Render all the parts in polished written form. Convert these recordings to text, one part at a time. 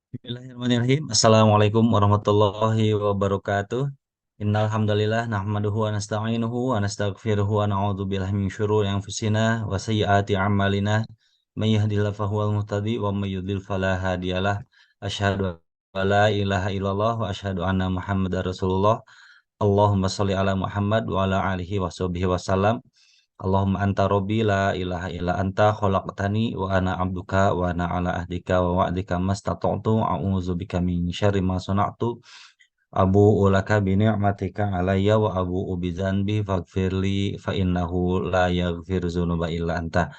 Bismillahirrahmanirrahim. Assalamualaikum warahmatullahi wabarakatuh. Innal hamdalillah nahmaduhu wa nasta'inuhu wa nastaghfiruhu wa na'udzu billahi min syururi anfusina wa sayyiati a'malina. May yahdihillahu fahuwal muhtadi wa may yudlil fala hadiyalah. Asyhadu an la ilaha illallah wa asyhadu anna Muhammadar Rasulullah. Allahumma shalli ala Muhammad wa ala alihi wa sahbihi wasallam. Allahumma anta robbi la ilaha illa anta khalaqtani wa ana abduka wa ana ala ahdika wa wa'dika mastata'tu a'udzu bika min syarri ma sana'tu abu'u laka bi ni'matika alayya wa abu'u bi dzanbi faghfirli fa innahu la yaghfiru dzunuba illa anta.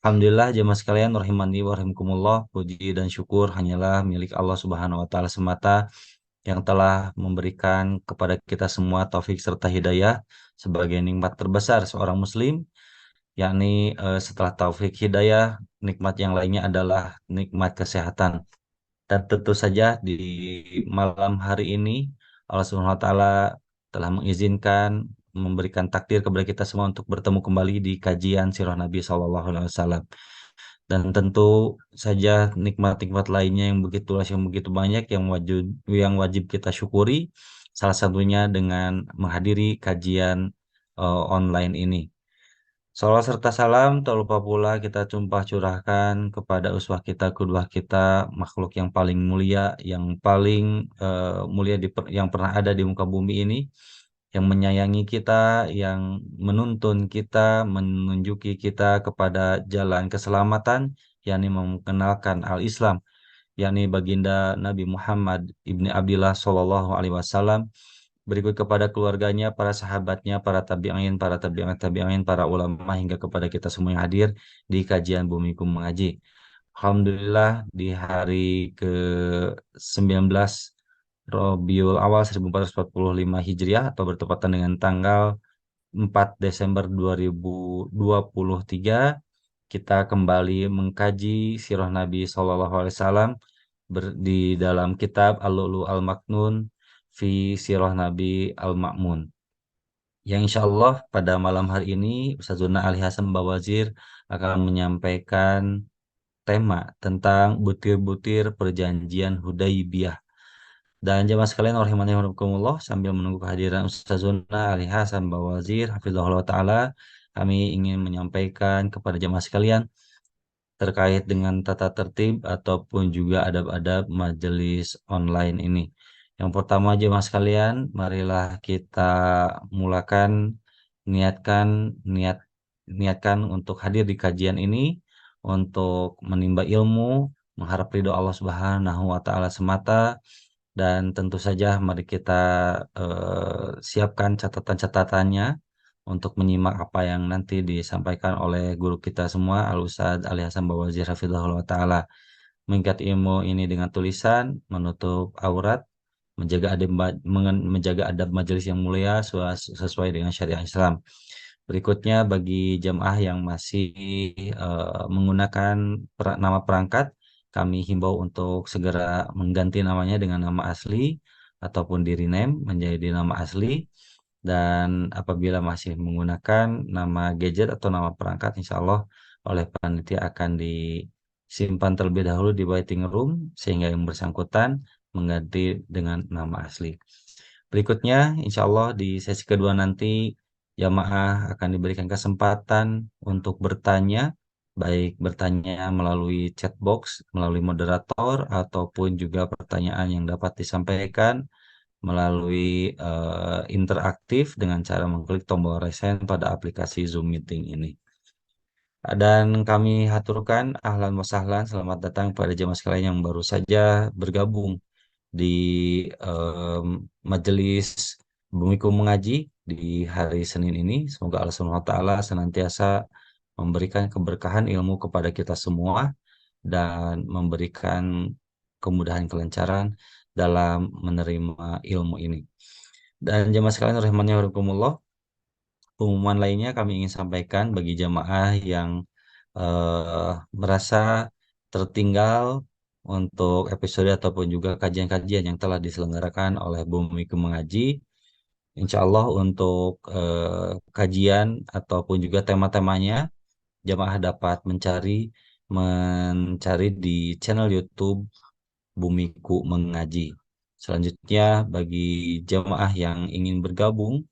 Alhamdulillah jemaah sekalian rahimani wa rahimakumullah, puji dan syukur hanyalah milik Allah Subhanahu wa taala semata yang telah memberikan kepada kita semua taufik serta hidayah sebagai nikmat terbesar seorang muslim, yakni setelah taufik hidayah, nikmat yang lainnya adalah nikmat kesehatan. Dan tentu saja di malam hari ini Allah Subhanahu wa taala telah mengizinkan memberikan takdir kepada kita semua untuk bertemu kembali di kajian Sirah Nabi Shallallahu alaihi wasallam. Dan tentu saja nikmat-nikmat lainnya yang begitu luas, yang begitu banyak yang wajib kita syukuri. Salah satunya dengan menghadiri kajian online ini. Salawat serta salam tak lupa pula kita tumpah curahkan kepada uswah kita, kudwah kita, makhluk yang paling mulia, yang paling mulia yang pernah ada di muka bumi ini, yang menyayangi kita, yang menuntun kita, menunjuki kita kepada jalan keselamatan, yakni mengenalkan al-Islam, yakni baginda Nabi Muhammad ibni Abdillah Shallallahu Alaihi Wasallam. Berikut kepada keluarganya, para sahabatnya, para tabi'in tabi'in, para ulama hingga kepada kita semua yang hadir di kajian Bumiku Mengaji. Alhamdulillah di hari ke-19 Rabiul Awal 1445 Hijriah atau bertepatan dengan tanggal 4 Desember 2023, kita kembali mengkaji sirah Nabi Shallallahu Alaihi Wasallam di dalam kitab Al-Lu'lu' Al-Maknun fi Sirah Nabi Al-Ma'mun. Yang insya Allah pada malam hari ini Ustazuna Ali Hasan Bawazir akan menyampaikan tema tentang butir-butir perjanjian Hudaibiyah. Dan jemaah sekalian rahimani wa rahimakumullah, sambil menunggu kehadiran Ustazuna Ali Hasan Bawazir hafizahullah taala, kami ingin menyampaikan kepada jemaah sekalian terkait dengan tata tertib ataupun juga adab-adab majelis online ini. Yang pertama jemaah sekalian, marilah kita mulakan niatkan niat niatkan untuk hadir di kajian ini untuk menimba ilmu, mengharap ridho Allah Subhanahu wa taala semata, dan tentu saja mari kita siapkan catatan-catatannya untuk menyimak apa yang nanti disampaikan oleh guru kita semua, Al-Ustadz Ali Hasan Bawazir Hafizahullah Ta'ala. Mengikat ilmu ini dengan tulisan, menutup aurat, menjaga adab majelis yang mulia sesuai dengan syariat Islam. Berikutnya bagi jamaah yang masih menggunakan nama perangkat, kami himbau untuk segera mengganti namanya dengan nama asli ataupun di rename menjadi nama asli. Dan apabila masih menggunakan nama gadget atau nama perangkat, insya Allah oleh panitia akan disimpan terlebih dahulu di waiting room sehingga yang bersangkutan mengganti dengan nama asli. Berikutnya, insya Allah di sesi kedua nanti jamaah akan diberikan kesempatan untuk bertanya, baik bertanya melalui chat box, melalui moderator, ataupun juga pertanyaan yang dapat disampaikan melalui interaktif dengan cara mengklik tombol resen pada aplikasi Zoom Meeting ini. Dan kami haturkan ahlan wa sahlan, selamat datang pada jemaah sekalian yang baru saja bergabung di majelis Bumiku Mengaji di hari Senin ini. Semoga Allah Subhanahu wa taala senantiasa memberikan keberkahan ilmu kepada kita semua dan memberikan kemudahan kelancaran dalam menerima ilmu ini. Dan jemaah sekalian rahimani wa rahimakumullah, pengumuman lainnya kami ingin sampaikan bagi jemaah yang merasa tertinggal untuk episode ataupun juga kajian-kajian yang telah diselenggarakan oleh Bumiku Mengaji. Insya Allah untuk kajian ataupun juga tema-temanya, jemaah dapat mencari di channel YouTube Bumiku Mengaji. Selanjutnya, bagi jamaah yang ingin bergabung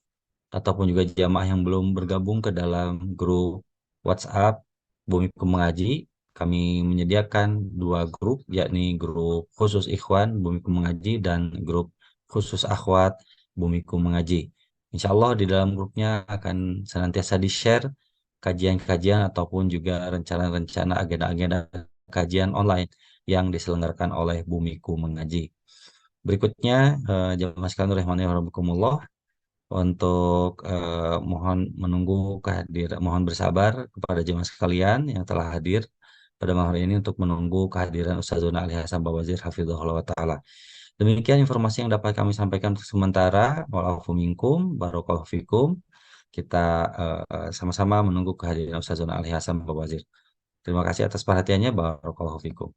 ataupun juga jamaah yang belum bergabung ke dalam grup WhatsApp Bumiku Mengaji, kami menyediakan dua grup, yakni grup khusus Ikhwan Bumiku Mengaji dan grup khusus Akhwat Bumiku Mengaji. Insya Allah di dalam grupnya akan senantiasa di-share kajian-kajian ataupun juga rencana-rencana agenda-agenda kajian online yang diselenggarakan oleh Bumiku Mengaji. Berikutnya, jamaah sekalian rahimani wa rahimakumullah, untuk mohon menunggu mohon bersabar kepada jemaah sekalian yang telah hadir pada malam hari ini untuk menunggu kehadiran Ustazuna Ali Hasan Bawazir Hafizahullah wa Ta'ala. Demikian informasi yang dapat kami sampaikan untuk sementara. Wa'alafu minkum, barakallahu fikum. Kita sama-sama menunggu kehadiran Ustazuna Ali Hasan Bawazir. Terima kasih atas perhatiannya. Barakallahu fikum.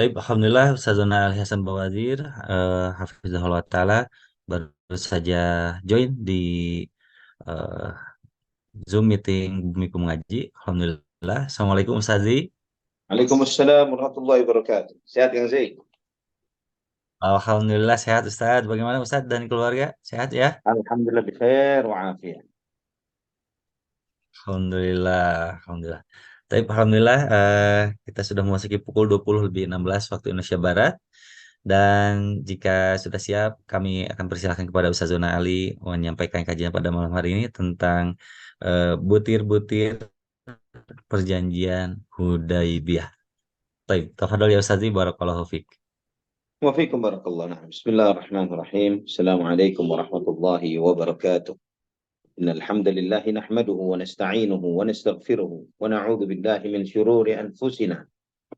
Baik, Alhamdulillah Ustazuna Ali Hasan Bawazir, Hafizahullah Ta'ala, baru saja join di eh, Zoom meeting Bumi Mengaji. Alhamdulillah. Assalamualaikum Ustazi. Waalaikumsalam warahmatullahi wabarakatuh. Sehat yang Zaid? Alhamdulillah sehat Ustaz. Bagaimana Ustaz dan keluarga? Sehat ya? Alhamdulillah bi khair wa afiyah. Alhamdulillah. Alhamdulillah. Tapi Alhamdulillah kita sudah memasuki pukul 20 lebih 16 waktu Indonesia Barat. Dan jika sudah siap, kami akan persilahkan kepada Ustazuna Ali menyampaikan kajian pada malam hari ini tentang butir-butir perjanjian Hudaibiyah. Baik, tafadhol ya Ustazi, barakallahu fiik. Wa fiikum barakallah. Nah, bismillahirrahmanirrahim. Assalamualaikum warahmatullahi wabarakatuh. Innal hamdalillah nahmaduhu wa nasta'inuhu wa nastaghfiruhu wa na'udzu billahi min shururi anfusina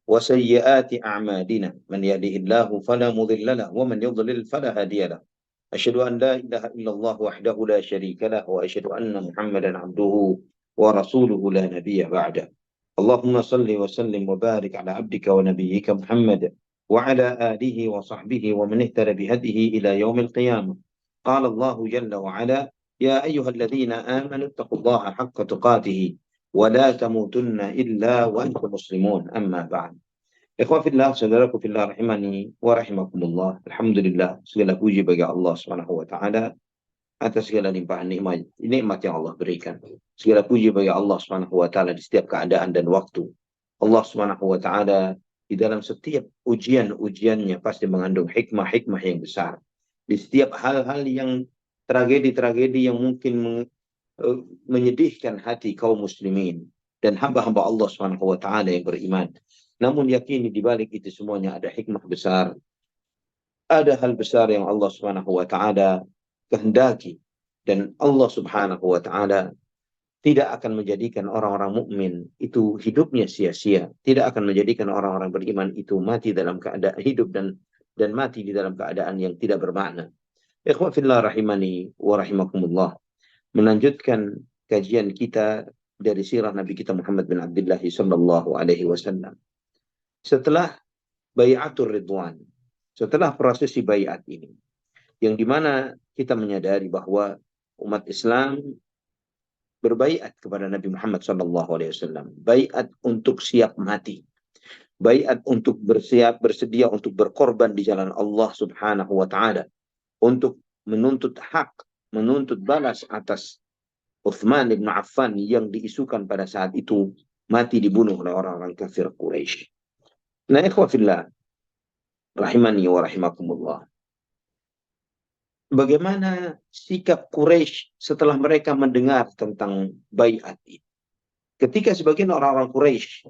wa sayyiati a'malina. Man yahdihillahu fala mudilla lahu wa man yudlil fala hadiya lahu. Asyhadu an la ilaha illallah wahdahu la syarika lahu wa asyhadu anna Muhammadan 'abduhu wa rasuluhu la nabiyya ba'da. اللهم صل وسلم وبارك على عبدك ونبيك محمد وعلى آله وصحبه ومن اهتدى بهديه إلى يوم القيامة. قال الله جل وعلا: يا أيها الذين آمنوا اتقوا الله حق تقاته ولا تموتن إلا وأنتم مسلمون. أما بعد. Ikhwah fillah, saudaraku fillah rahimani wa rahimakumullah. Alhamdulillah, segala puji bagi Allah Subhanahu wa taala atas segala limpahan nikmat yang Allah berikan. Segala puji bagi Allah Subhanahu wa taala di setiap keadaan dan waktu. Allah Subhanahu wa taala di dalam setiap ujian-ujiannya pasti mengandung hikmah-hikmah yang besar. Di setiap hal-hal yang tragedi-tragedi yang mungkin menyedihkan hati kaum muslimin dan hamba-hamba Allah Subhanahu wa taala yang beriman. Namun yakini di balik itu semuanya ada hikmah besar. Ada hal besar yang Allah Subhanahu wa taala kehendaki, dan Allah Subhanahu wa taala tidak akan menjadikan orang-orang mukmin itu hidupnya sia-sia, tidak akan menjadikan orang-orang beriman itu mati dalam keadaan hidup dan mati di dalam keadaan yang tidak bermakna. Ikhwah fillah rahimani wa rahimakumullah. Melanjutkan kajian kita dari sirah Nabi kita Muhammad bin Abdullah sallallahu alaihi wasallam. Setelah Bai'atur Ridwan, setelah prosesi baiat ini, yang dimana kita menyadari bahwa umat Islam berbaiat kepada Nabi Muhammad SAW, baiat untuk siap mati, baiat untuk bersedia untuk berkorban di jalan Allah Subhanahu wa taala, untuk menuntut hak, menuntut balas atas Uthman bin Affan yang diisukan pada saat itu mati dibunuh oleh orang-orang kafir Quraisy. Nah, ikhwah fillah rahimani wa rahimakumullah. Bagaimana sikap Quraisy setelah mereka mendengar tentang baiat ini? Ketika sebagian orang-orang Quraisy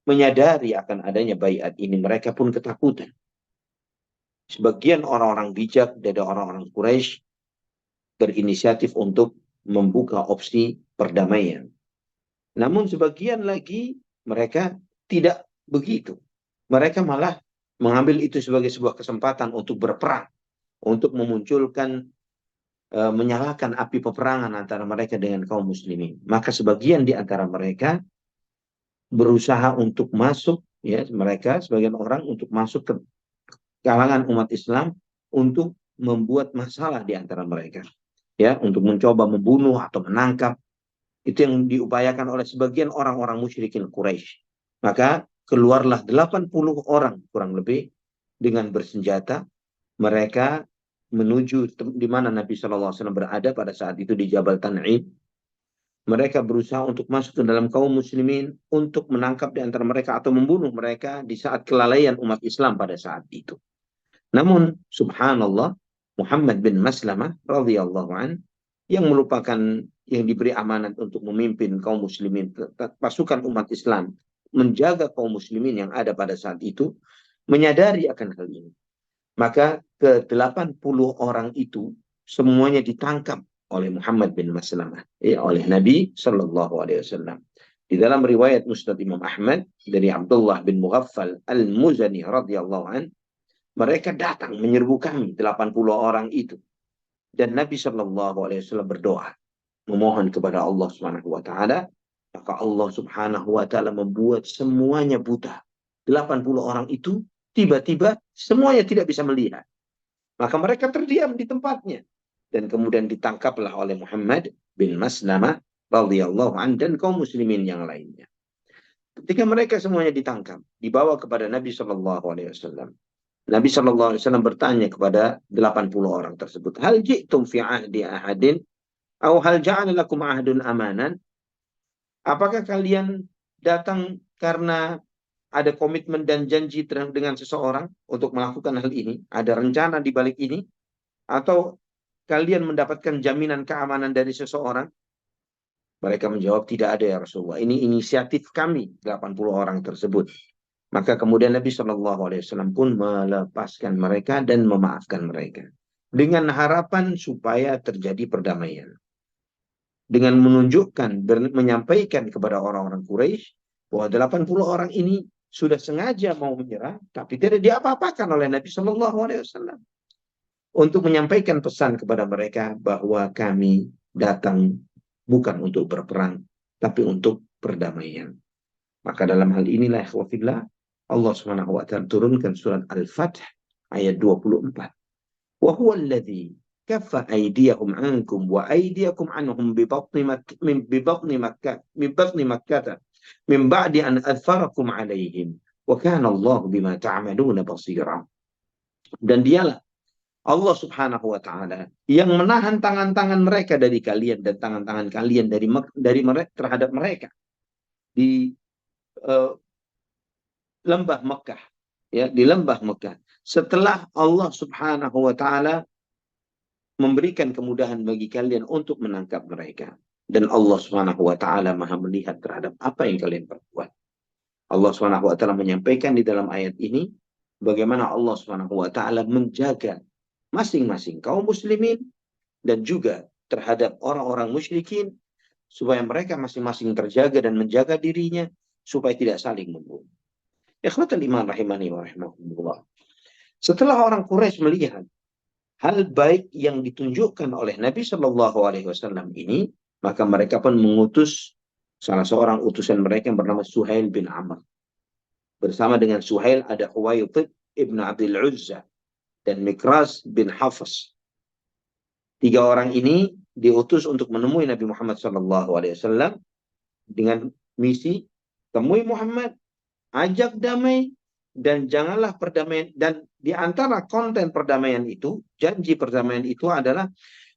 menyadari akan adanya baiat ini, mereka pun ketakutan. Sebagian orang-orang bijak dari orang-orang Quraisy berinisiatif untuk membuka opsi perdamaian. Namun sebagian lagi mereka tidak begitu. Mereka malah mengambil itu sebagai sebuah kesempatan untuk berperang, untuk memunculkan, menyalakan api peperangan antara mereka dengan kaum muslimin. Maka sebagian di antara mereka berusaha untuk masuk, ya, mereka sebagian orang untuk masuk ke kalangan umat Islam untuk membuat masalah di antara mereka, ya, untuk mencoba membunuh atau menangkap. Itu yang diupayakan oleh sebagian orang-orang musyrikin Quraisy. Maka keluarlah 80 orang kurang lebih dengan bersenjata. Mereka menuju di mana Nabi SAW berada pada saat itu di Jabal Tan'ib. Mereka berusaha untuk masuk ke dalam kaum muslimin untuk menangkap di antara mereka atau membunuh mereka di saat kelalaian umat Islam pada saat itu. Namun subhanallah, Muhammad bin Maslamah radhiyallahu an, yang merupakan yang diberi amanat untuk memimpin kaum muslimin, pasukan umat Islam, menjaga kaum muslimin yang ada pada saat itu, menyadari akan hal ini. Maka ke-80 orang itu semuanya ditangkap oleh Muhammad bin Maslamah, oleh Nabi Shallallahu Alaihi Wasallam. Di dalam riwayat Musnad Imam Ahmad dari Abdullah bin Mughaffal Al-Muzani radhiyallahu an, mereka datang menyerbu kami 80 orang itu, dan Nabi Shallallahu Alaihi Wasallam berdoa memohon kepada Allah Subhanahu Wa Taala. Maka Allah Subhanahu Wa Taala membuat semuanya buta. 80 orang itu tiba-tiba semuanya tidak bisa melihat. Maka mereka terdiam di tempatnya. Dan kemudian ditangkaplah oleh Muhammad bin Maslamah radhiyallahu anhu dan kaum muslimin yang lainnya. Ketika mereka semuanya ditangkap, dibawa kepada Nabi Shallallahu Alaihi Wasallam. Nabi Shallallahu Alaihi Wasallam bertanya kepada 80 orang tersebut, hal ji'tum fi ahdi ahadin, atau hal ja'ala lakum ahdun amanan? Apakah kalian datang karena ada komitmen dan janji dengan seseorang untuk melakukan hal ini? Ada rencana di balik ini? Atau kalian mendapatkan jaminan keamanan dari seseorang? Mereka menjawab, tidak ada ya Rasulullah. Ini inisiatif kami, 80 orang tersebut. Maka kemudian Nabi Shallallahu Alaihi Wasallam pun melepaskan mereka dan memaafkan mereka. Dengan harapan supaya terjadi perdamaian. Dengan menunjukkan, menyampaikan kepada orang-orang Quraisy bahwa 80 orang ini sudah sengaja mau menyerah, tapi tidak diapa-apakan oleh Nabi Shallallahu Alaihi Wasallam. Untuk menyampaikan pesan kepada mereka bahwa kami datang bukan untuk berperang, tapi untuk perdamaian. Maka dalam hal inilah ikhwafillah, Allah Subhanahu wa taala turunkan surat Al-Fath ayat 24. Wa huwa alladzi kaffa aydiyahum ankum wa aydiyakum anhum bi batni Makkah min ba'di an adfarakum alaihim wa kana Allah bima ta'maluna basira. Dan dialah Allah Subhanahu wa taala yang menahan tangan-tangan mereka dari kalian dan tangan-tangan kalian dari mereka terhadap mereka di lembah Mekah, ya, di lembah Mekah. Setelah Allah Subhanahu wa taala memberikan kemudahan bagi kalian untuk menangkap mereka, dan Allah Subhanahu wa taala Maha melihat terhadap apa yang kalian perbuat. Allah Subhanahu wa taala menyampaikan di dalam ayat ini bagaimana Allah Subhanahu wa taala menjaga masing-masing kaum muslimin dan juga terhadap orang-orang musyrikin supaya mereka masing-masing terjaga dan menjaga dirinya supaya tidak saling membunuh. Ikhwatul iman rahimani wa rahimakumullah. Setelah orang Quraisy melihat hal baik yang ditunjukkan oleh Nabi Shallallahu Alaihi Wasallam ini, maka mereka pun mengutus salah seorang utusan mereka yang bernama Suhail bin Amr. Bersama dengan Suhail ada Huwaitib ibn Abdul Uzza dan Mikras bin Hafs. 3 orang ini diutus untuk menemui Nabi Muhammad Shallallahu Alaihi Wasallam dengan misi temui Muhammad, ajak damai, dan janganlah perdamaian. Dan di antara konten perdamaian itu, janji perdamaian itu adalah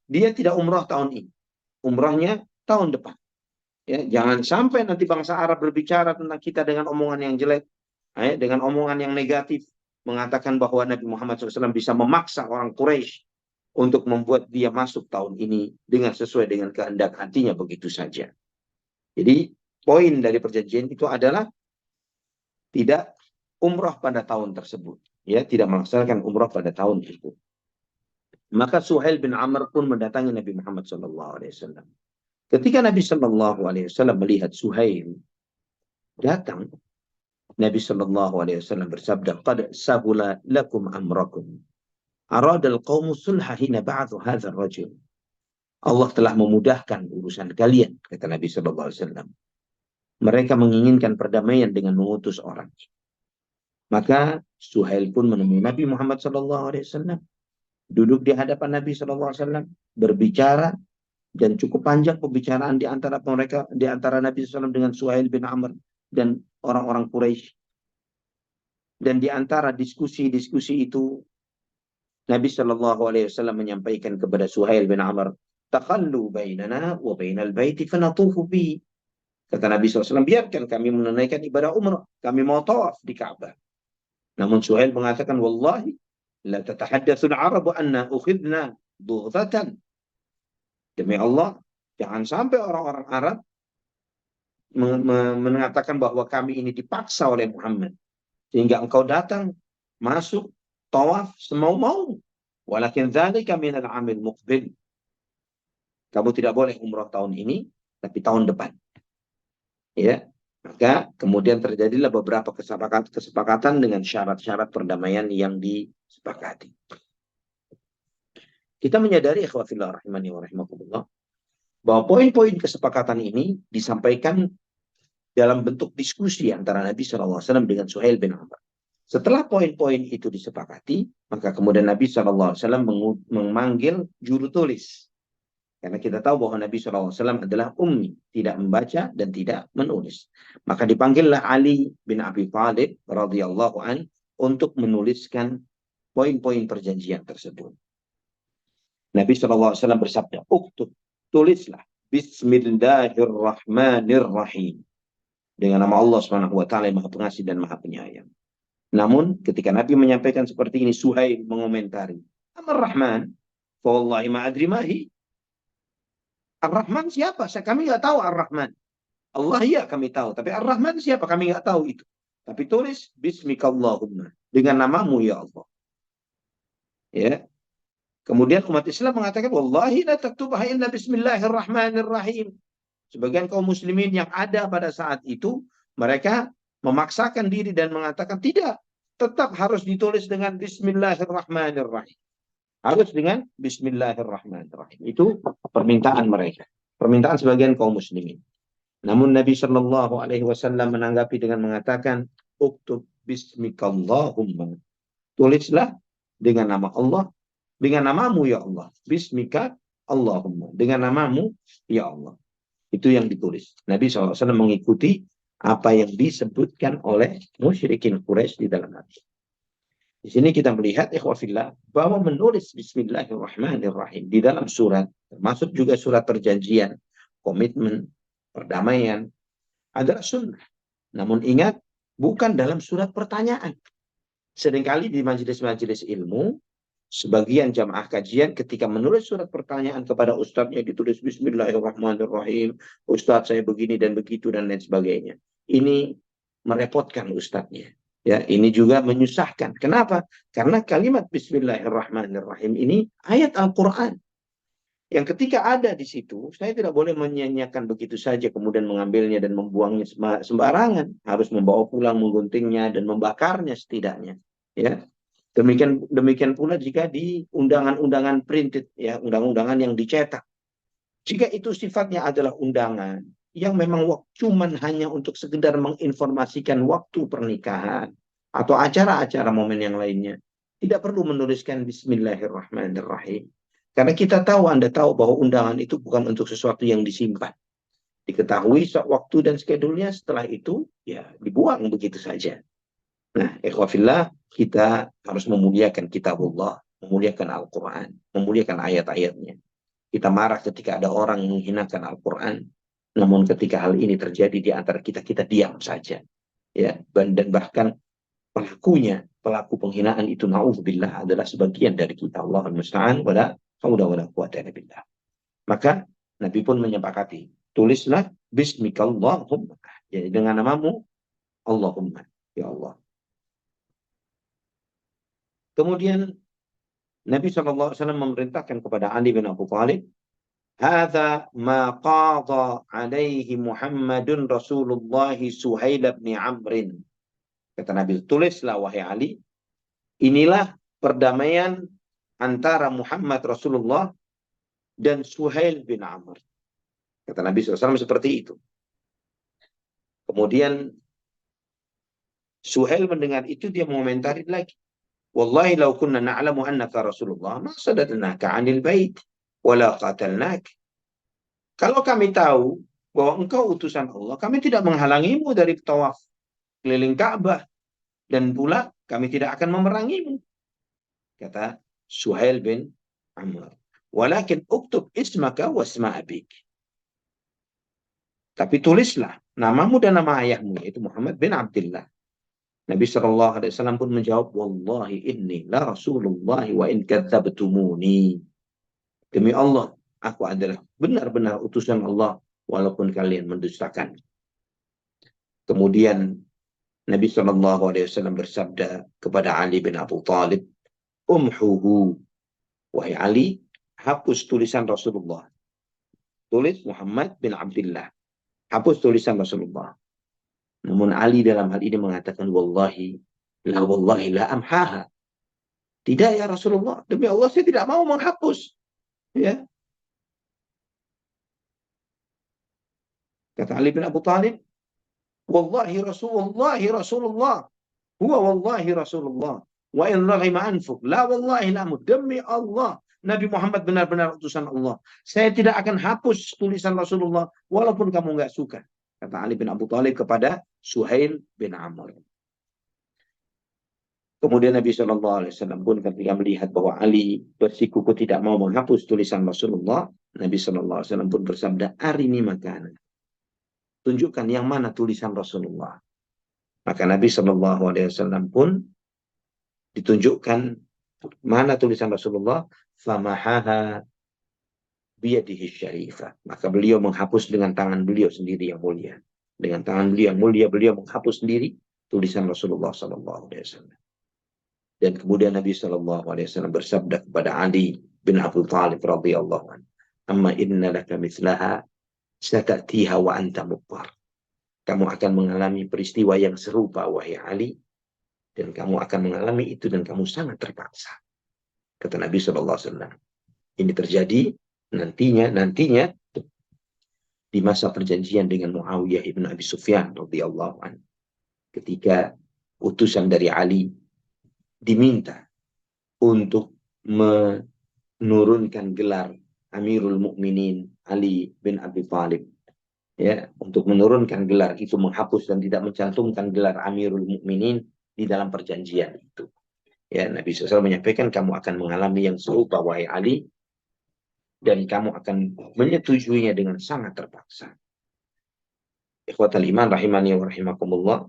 dia tidak umrah tahun ini, umrahnya tahun depan. Ya, jangan sampai nanti bangsa Arab berbicara tentang kita dengan omongan yang jelek, dengan omongan yang negatif, mengatakan bahwa Nabi Muhammad SAW bisa memaksa orang Quraisy untuk membuat dia masuk tahun ini dengan sesuai dengan kehendak hatinya begitu saja. Jadi poin dari perjanjian itu adalah tidak umrah pada tahun tersebut, ya, tidak melaksanakan umrah pada tahun itu. Maka Suhail bin Amr pun mendatangi Nabi Muhammad SAW. Ketika Nabi SAW melihat Suhail datang, Nabi SAW bersabda, "Qad sabula lakum amrakum. Aradal qawmu sulha hina ba'athu hadzal rajul." Allah telah memudahkan urusan kalian, kata Nabi SAW. Mereka menginginkan perdamaian dengan mengutus orang. Maka Suhail pun menemui Nabi Muhammad SAW, duduk di hadapan Nabi SAW, berbicara, dan cukup panjang pembicaraan di antara mereka, di antara Nabi SAW dengan Suhail bin Amr dan orang-orang Quraisy. Dan di antara diskusi-diskusi itu, Nabi SAW menyampaikan kepada Suhail bin Amr, "Takhallu bainana wa bainal baiti fanatufu bi." Kata Nabi SAW, biarkan kami menunaikan ibadah umrah, kami mau tawaf di Ka'bah. Namun Suhail mengatakan, "Wallahi la tatahaddatsul Arab anna ukhidna bughdatan." Demi Allah, jangan sampai orang-orang Arab mengatakan bahwa kami ini dipaksa oleh Muhammad sehingga engkau datang masuk tawaf semau-mau. Walakin dzalika minal 'amil muqbil. Kamu tidak boleh umrah tahun ini, tapi tahun depan. Ya. Maka kemudian terjadilah beberapa kesepakatan dengan syarat-syarat perdamaian yang disepakati. Kita menyadari ikhwafillah rahimani wa rahimakumullah bahwa poin-poin kesepakatan ini disampaikan dalam bentuk diskusi antara Nabi SAW dengan Suhail bin Amr. Setelah poin-poin itu disepakati, maka kemudian Nabi SAW memanggil juru tulis. Karena kita tahu bahwa Nabi SAW adalah ummi, tidak membaca dan tidak menulis. Maka dipanggillah Ali bin Abi Thalib radhiyallahu an untuk menuliskan poin-poin perjanjian tersebut. Nabi SAW bersabda, "Uktub, tulislah Bismillahirrahmanirrahim." Dengan nama Allah Subhanahu wa taala yang Maha Pengasih dan Maha Penyayang. Namun ketika Nabi menyampaikan seperti ini, Suhail mengomentari, "Ar-Rahman, fa wallahi ma adri mahi." Ar-Rahman siapa? Kami nggak tahu Ar-Rahman. Allah ya kami tahu, tapi Ar-Rahman siapa? Kami nggak tahu itu. Tapi tulis Bismikallahumma, dengan namamu ya Allah. Ya. Kemudian umat Islam mengatakan, "Wallahi la taktubaha illa Bismillahirrahmanirrahim." Sebagian kaum muslimin yang ada pada saat itu, mereka memaksakan diri dan mengatakan, tidak, tetap harus ditulis dengan Bismillahirrahmanirrahim. Harus dengan Bismillahirrahmanirrahim. Itu permintaan mereka. Permintaan sebagian kaum muslimin. Namun Nabi Shallallahu Alaihi Wasallam menanggapi dengan mengatakan, "Uktub Bismikallahumma." Tulislah dengan nama Allah, dengan namamu ya Allah. Bismika Allahumma. Dengan namamu ya Allah. Itu yang ditulis. Nabi SAW mengikuti apa yang disebutkan oleh musyrikin Quraisy di dalam hadis. Di sini kita melihat ikhwafillah bahwa menulis Bismillahirrahmanirrahim di dalam surat, termasuk juga surat perjanjian, komitmen, perdamaian, adalah sunnah. Namun ingat, bukan dalam surat pertanyaan. Seringkali di majelis-majelis ilmu, sebagian jamaah kajian ketika menulis surat pertanyaan kepada ustadznya ditulis Bismillahirrahmanirrahim, Ustadz saya begini dan begitu dan lain sebagainya. Ini merepotkan ustadznya. Ya, ini juga menyusahkan. Kenapa? Karena kalimat Bismillahirrahmanirrahim ini ayat Al-Quran. Yang ketika ada di situ, saya tidak boleh menyanyiakan begitu saja kemudian mengambilnya dan membuangnya sembarangan. Harus membawa pulang, mengguntingnya dan membakarnya setidaknya. Ya, demikian pula jika di undangan-undangan printed, ya, undang-undangan yang dicetak. Jika itu sifatnya adalah undangan yang memang cuman hanya untuk sekedar menginformasikan waktu pernikahan atau acara-acara momen yang lainnya, tidak perlu menuliskan Bismillahirrahmanirrahim. Karena kita tahu, Anda tahu bahwa undangan itu bukan untuk sesuatu yang disimpan. Diketahui waktu dan skedulnya, setelah itu ya dibuang begitu saja. Nah, ikhwafillah, kita harus memuliakan kitabullah, memuliakan Al-Quran, memuliakan ayat-ayatnya. Kita marah ketika ada orang yang menghinakan Al-Quran, namun ketika hal ini terjadi di antara kita, kita diam saja. Ya, dan bahkan pelaku penghinaan itu, na'udzubillah, adalah sebagian dari kita. Allahul musta'an, wala haula wala quwwata illa billah. Maka Nabi pun menyepakati, tulislah Bismikallahumma, jadi dengan namamu Allahumma, ya Allah. Kemudian Nabi SAW memerintahkan kepada Ali bin Abi Thalib, "Hadza ma qadha alaihi Muhammadun Rasulullah Suhail bin Amr." Kata Nabi, tulislah wahai Ali, inilah perdamaian antara Muhammad Rasulullah dan Suhail bin Amr. Kata Nabi SAW seperti itu. Kemudian Suhail mendengar itu, dia mengomentari lagi, "Wallahi law kunna na'lamu annaka Rasulullah ma sadatnaka 'anil bait wala qatalnak." Kalau kami tahu bahwa engkau utusan Allah, kami tidak menghalangimu dari tawaf keliling Ka'bah dan pula kami tidak akan memerangimu. Kata Suhail bin Amr, "Walakin uktub ismaka wa isma abik." Tapi tulislah namamu dan nama ayahmu, yaitu Muhammad bin Abdullah. Nabi SAW pun menjawab, "Wallahi inni la Rasulullah wa in kadzabtumuni." Demi Allah, aku adalah benar-benar utusan Allah walaupun kalian mendustakan. Kemudian Nabi SAW bersabda kepada Ali bin Abi Thalib, "Umhuhu." Wahai Ali, hapus tulisan Rasulullah. Tulis Muhammad bin Abdullah. Hapus tulisan Rasulullah. Namun Ali dalam hal ini mengatakan, wallahi la amhaha. Tidak ya Rasulullah, demi Allah saya tidak mau menghapus. Ya. Kata Ali bin Abi Thalib, wallahi Rasulullah, huwa wallahi Rasulullah wa in raghima anfuk la wallahi lamu, demi Allah Nabi Muhammad benar-benar utusan Allah. Saya tidak akan hapus tulisan Rasulullah walaupun kamu nggak suka, kata Ali bin Abu Thalib kepada Suhail bin Amr. Kemudian Nabi SAW pun ketika melihat bahwa Ali bersikukuh tidak mau menghapus tulisan Rasulullah, Nabi SAW pun bersabda, arini makana, tunjukkan yang mana tulisan Rasulullah. Maka Nabi SAW pun ditunjukkan mana tulisan Rasulullah, famahaha biyadihi syarifah. Maka beliau menghapus dengan tangan beliau sendiri yang mulia. Dengan tangan beliau yang mulia, beliau menghapus sendiri tulisan Rasulullah SAW. Dan kemudian Nabi SAW bersabda kepada Ali bin Abi Thalib radhiyallahu anhu, amma inna laka mithlaha satatiha wa anta mubbar. Kamu akan mengalami peristiwa yang serupa, wahai Ali, dan kamu akan mengalami itu dan kamu sangat terpaksa. Kata Nabi SAW. Ini terjadi nantinya di masa perjanjian dengan Muawiyah ibn Abi Sufyan radhiyallahu anhu. Ketika utusan dari Ali diminta untuk menurunkan gelar Amirul Mukminin Ali bin Abi Thalib, ya, untuk menurunkan gelar itu, menghapus dan tidak mencantumkan gelar Amirul Mukminin di dalam perjanjian itu. Ya, Nabi SAW menyampaikan, kamu akan mengalami yang serupa, wahai Ali, dan kamu akan menyetujuinya dengan sangat terpaksa. Ikhwatal iman rahimani wa rahimakumullah.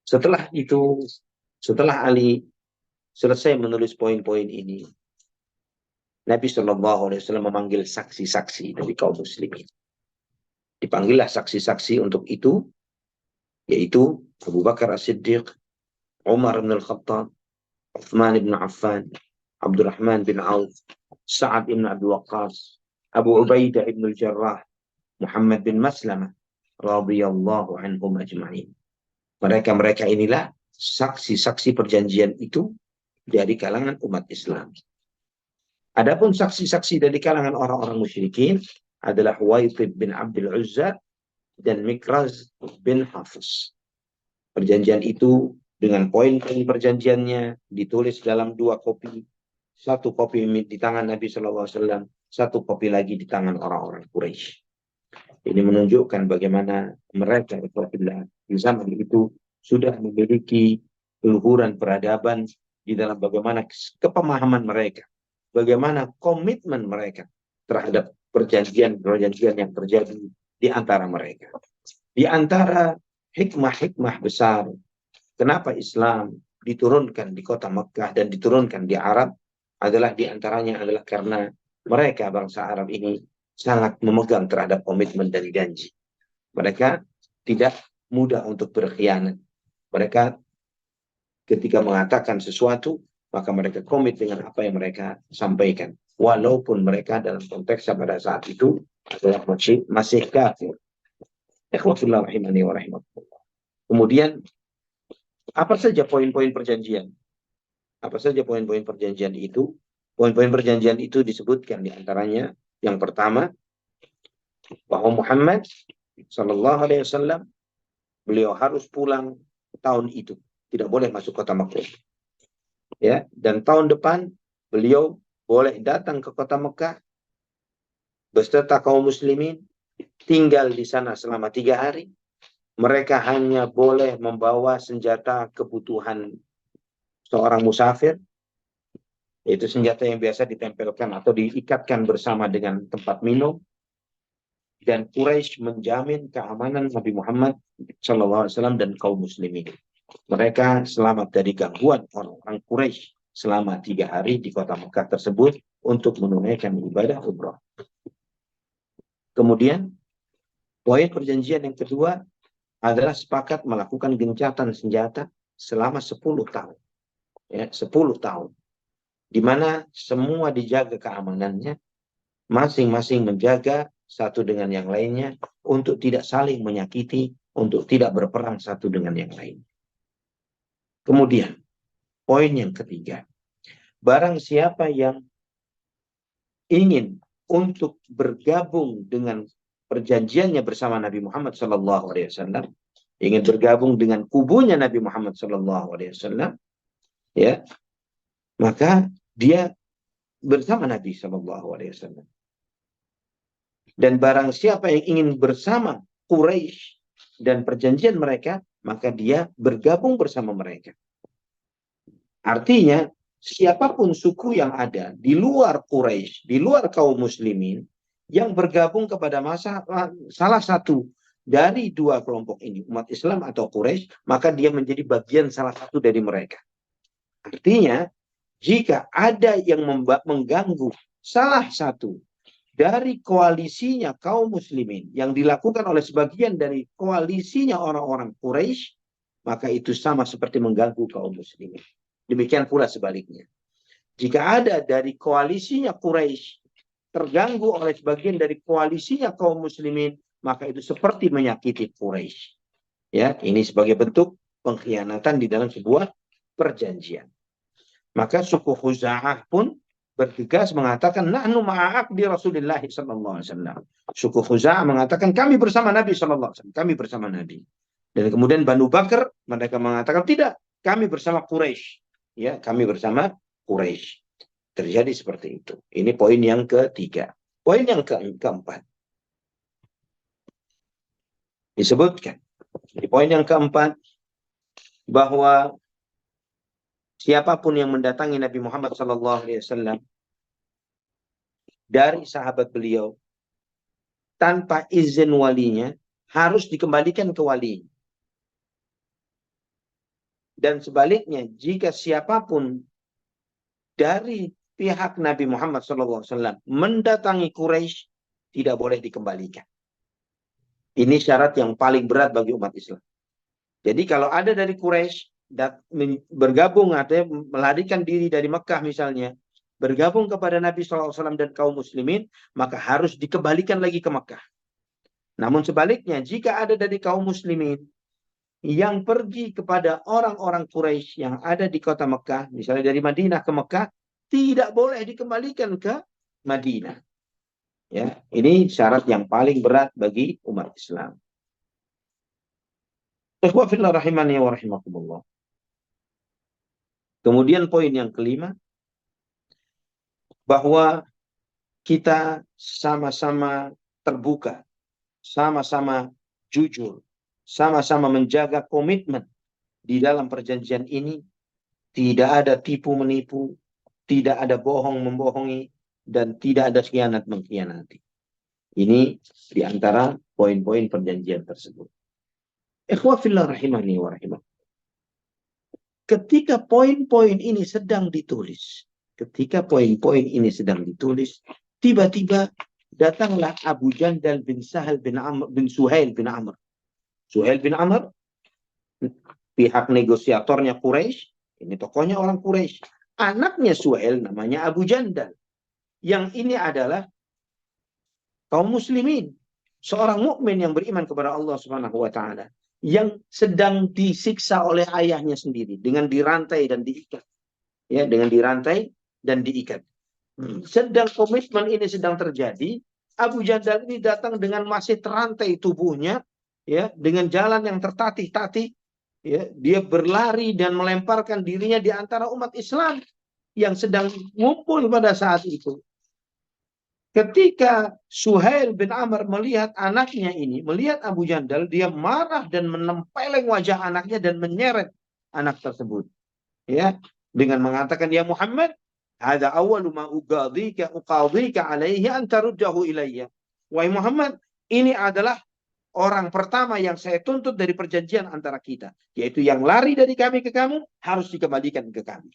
Setelah itu, setelah Ali selesai menulis poin-poin ini, Nabi SAW memanggil saksi-saksi dari kaum muslimin. Dipanggillah saksi-saksi untuk itu, yaitu Abu Bakar As-Siddiq, Umar bin Al-Khattab, Uthman bin Affan, Abdurrahman bin Auf, Sa'ad bin Abi Waqqas, Abu Ubaidah bin Al-Jarrah, Muhammad bin Maslamah, radhiyallahu anhum ajma'in. Mereka inilah saksi-saksi perjanjian itu dari kalangan umat Islam. Adapun saksi-saksi dari kalangan orang-orang musyrikin adalah Huwaitib bin Abdul Uzza dan Mikraz bin Hafiz. Perjanjian itu dengan poin-poin perjanjiannya ditulis dalam 2 kopi. 1 kopi di tangan Nabi SAW, 1 kopi lagi di tangan orang-orang Quraisy. Ini menunjukkan bagaimana mereka di zaman itu sudah memiliki keluhuran peradaban di dalam bagaimana kepemahaman mereka, bagaimana komitmen mereka terhadap perjanjian-perjanjian yang terjadi di antara mereka. Di antara hikmah-hikmah besar kenapa Islam diturunkan di kota Mekah dan diturunkan di Arab adalah diantaranya adalah karena mereka bangsa Arab ini sangat memegang terhadap komitmen dan janji. Mereka tidak mudah untuk berkhianat. Mereka ketika mengatakan sesuatu, maka mereka komit dengan apa yang mereka sampaikan. Walaupun mereka dalam konteks pada saat itu adalah masih kafir. Ikhwatullah rahimani wa rahimakumullah. Kemudian, apa saja poin-poin perjanjian? Apa saja poin-poin perjanjian itu? Poin-poin perjanjian itu disebutkan di antaranya yang pertama, bahwa Muhammad Sallallahu Alaihi Wasallam beliau harus pulang tahun itu, tidak boleh masuk kota Mekah. Ya, dan tahun depan beliau boleh datang ke kota Mekah beserta kaum muslimin, tinggal di sana selama 3 hari. Mereka hanya boleh membawa senjata kebutuhan seorang musafir, yaitu senjata yang biasa ditempelkan atau diikatkan bersama dengan tempat minum. Dan Quraisy menjamin keamanan Nabi Muhammad SAW dan kaum muslimin. Mereka selamat dari gangguan orang-orang Quraisy selama 3 hari di kota Mekah tersebut untuk menunaikan ibadah umrah. Kemudian, poin perjanjian yang kedua adalah sepakat melakukan gencatan senjata selama 10 tahun. Ya, 10 tahun. Di mana semua dijaga keamanannya, masing-masing menjaga satu dengan yang lainnya untuk tidak saling menyakiti, untuk tidak berperang satu dengan yang lain. Kemudian, poin yang ketiga, barang siapa yang ingin untuk bergabung dengan perjanjiannya bersama Nabi Muhammad SAW, ingin bergabung dengan kubunya Nabi Muhammad SAW, ya, maka dia bersama Nabi SAW. Dan barang siapa yang ingin bersama Quraisy dan perjanjian mereka, maka dia bergabung bersama mereka. Artinya, siapapun suku yang ada di luar Quraisy, di luar kaum muslimin, yang bergabung kepada salah satu dari dua kelompok ini, umat Islam atau Quraisy, maka dia menjadi bagian salah satu dari mereka. Artinya, jika ada yang mengganggu salah satu dari koalisinya kaum muslimin yang dilakukan oleh sebagian dari koalisinya orang-orang Quraisy, maka itu sama seperti mengganggu kaum muslimin. Demikian pula sebaliknya. Jika ada dari koalisinya Quraisy terganggu oleh sebagian dari koalisinya kaum muslimin, maka itu seperti menyakiti Quraisy. Ya, ini sebagai bentuk pengkhianatan di dalam sebuah perjanjian. Maka suku Khuza'ah pun bergegas mengatakan nahnu ma'aqdi Rasulullah sallallahu alaihi wasallam. Suku Khuza'ah mengatakan kami bersama Nabi sallallahu alaihi wasallam, kami bersama Nabi. Dan kemudian Banu Bakar mereka mengatakan tidak, kami bersama Quraisy. Ya, kami bersama Quraisy. Terjadi seperti itu. Ini poin yang ketiga. Poin yang keempat. Disebutkan di poin yang keempat bahwa siapapun yang mendatangi Nabi Muhammad SAW dari sahabat beliau tanpa izin walinya harus dikembalikan ke wali. Dan sebaliknya, jika siapapun dari pihak Nabi Muhammad SAW mendatangi Quraisy tidak boleh dikembalikan. Ini syarat yang paling berat bagi umat Islam. Jadi kalau ada dari Quraisy bergabung atau melarikan diri dari Mekah misalnya, bergabung kepada Nabi SAW dan kaum muslimin, maka harus dikembalikan lagi ke Mekah. Namun sebaliknya, jika ada dari kaum muslimin yang pergi kepada orang-orang Quraisy yang ada di kota Mekah, misalnya dari Madinah ke Mekah, tidak boleh dikembalikan ke Madinah. Ya, ini syarat yang paling berat bagi umat Islam. Ikhwafillah rahimani wa rahimakumullah. Kemudian poin yang kelima, bahwa kita sama-sama terbuka, sama-sama jujur, sama-sama menjaga komitmen di dalam perjanjian ini. Tidak ada tipu menipu, tidak ada bohong membohongi, dan tidak ada khianat mengkhianati. Ini di antara poin-poin perjanjian tersebut. Ikhwafillah rahimani wa rahimah. Ketika poin-poin ini sedang ditulis, tiba-tiba datanglah Abu Jandal bin Sahal bin Amr bin Suhail bin Amr. Suhail bin Amr, pihak negosiatornya Quraisy, ini tokohnya orang Quraisy. Anaknya Suhail namanya Abu Jandal. Yang ini adalah kaum muslimin, seorang mukmin yang beriman kepada Allah Subhanahu wa taala, yang sedang disiksa oleh ayahnya sendiri dengan dirantai dan diikat. Ya, dengan dirantai dan diikat. Sedang komitmen ini sedang terjadi, Abu Jandal ini datang dengan masih terantai tubuhnya, ya, dengan jalan yang tertatih-tatih, ya, dia berlari dan melemparkan dirinya di antara umat Islam yang sedang ngumpul pada saat itu. Ketika Suhail bin Amr melihat anaknya ini, melihat Abu Jandal, dia marah dan menempeleng wajah anaknya dan menyeret anak tersebut. Ya, dengan mengatakan, ya Muhammad, hadza awwalu ma uqadhika alaihi an taruddahu ilayya. Wahai Muhammad, ini adalah orang pertama yang saya tuntut dari perjanjian antara kita, yaitu yang lari dari kami ke kamu harus dikembalikan ke kami.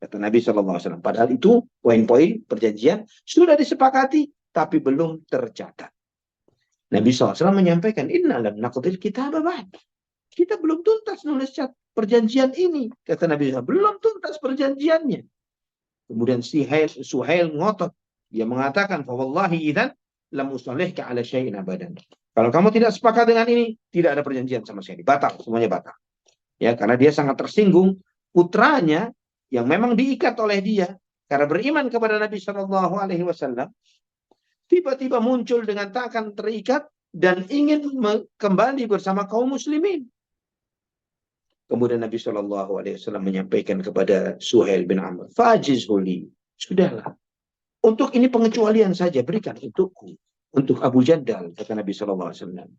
Kata Nabi SAW. Padahal itu poin-poin perjanjian sudah disepakati, tapi belum tercatat. Nabi SAW menyampaikan, Inna lam naqdil kitab ba'd. Kita belum tuntas nulis perjanjian ini. Kata Nabi SAW, belum tuntas perjanjiannya. Kemudian Suhail ngotot. Dia mengatakan, Fawallahi idhan lam usalihka ala syai'in abadan. Kalau kamu tidak sepakat dengan ini, tidak ada perjanjian sama sekali. Batal, semuanya batal. Ya, karena dia sangat tersinggung. Putranya yang memang diikat oleh dia karena beriman kepada Nabi SAW, tiba-tiba muncul dengan tangan terikat dan ingin kembali bersama kaum muslimin. Kemudian Nabi Shallallahu Alaihi Wasallam menyampaikan kepada Suhail bin Amr, Fajizhuli, sudahlah. Untuk ini pengecualian saja, berikan untukku. Untuk Abu Jandal, kata Nabi Shallallahu Alaihi Wasallam.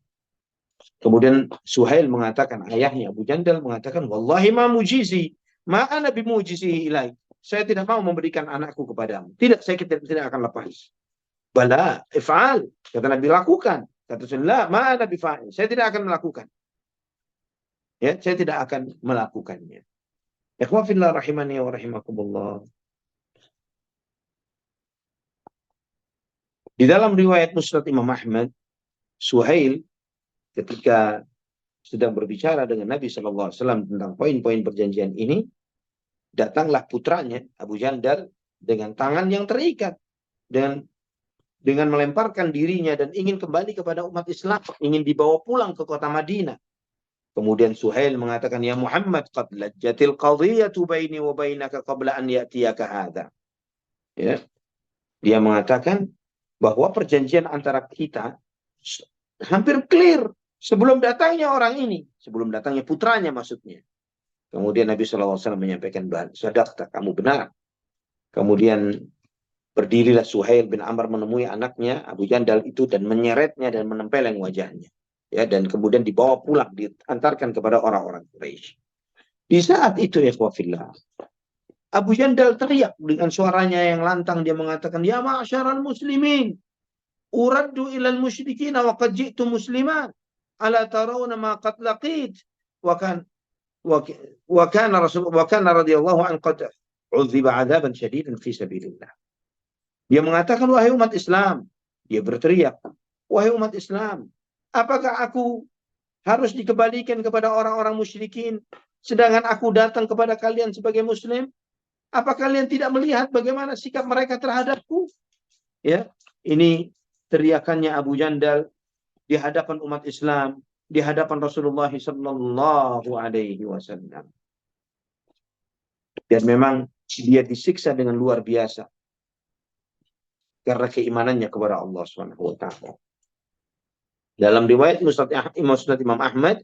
Kemudian Suhail mengatakan, ayahnya Abu Jandal mengatakan, Wallahi ma mujizi, ma ana bimujizi ilaih. Saya tidak mau memberikan anakku kepadamu. Tidak, saya tidak akan lepas. Bala, if'al. Kata Nabi, lakukan. Kata Rasulullah, ma ana bifa'il. Saya tidak akan melakukan. Ya, saya tidak akan melakukannya. Ikhwafillah rahimani wa rahimakumullah. Di dalam riwayat Musnad Imam Ahmad, Suhail ketika sedang berbicara dengan Nabi SAW tentang poin-poin perjanjian ini, datanglah putranya Abu Jandal dengan tangan yang terikat dan dengan melemparkan dirinya dan ingin kembali kepada umat Islam, ingin dibawa pulang ke kota Madinah. Kemudian Suhail mengatakan, Ya Muhammad, qad lajjatil qadhiyatu baini wa bainaka qabla an ya'tiyaka hadha. Ya. Dia mengatakan bahwa perjanjian antara kita hampir clear sebelum datangnya orang ini, sebelum datangnya putranya maksudnya. Kemudian Nabi SAW menyampaikan, sadaqta, kamu benar. Kemudian berdirilah Suhail bin Amr menemui anaknya Abu Jandal itu dan menyeretnya dan menempeleng wajahnya. Ya, dan kemudian dibawa pulang, diantarkan kepada orang-orang Quraisy. Di saat itu, ikhwafillah, Abu Jandal teriak dengan suaranya yang lantang. Dia mengatakan, Ya ma'asyaral muslimin, uraddu ilal musyrikin wa qad ji'tu musliman, ala tarawna ma qad laqit, wa kana radhiyallahu an qad udhiba 'adaban syadidan fi sabilillah. Dia mengatakan, wahai umat Islam, dia berteriak, wahai umat Islam, apakah aku harus dikembalikan kepada orang-orang musyrikin sedangkan aku datang kepada kalian sebagai muslim? Apa kalian tidak melihat bagaimana sikap mereka terhadapku? Ya, ini teriakannya Abu Jandal di hadapan umat Islam, di hadapan Rasulullah sallallahu alaihi wasallam. Dan memang dia disiksa dengan luar biasa karena keimanannya kepada Allah Subhanahu wa taala. Dalam riwayat Musnad Imam Ahmad,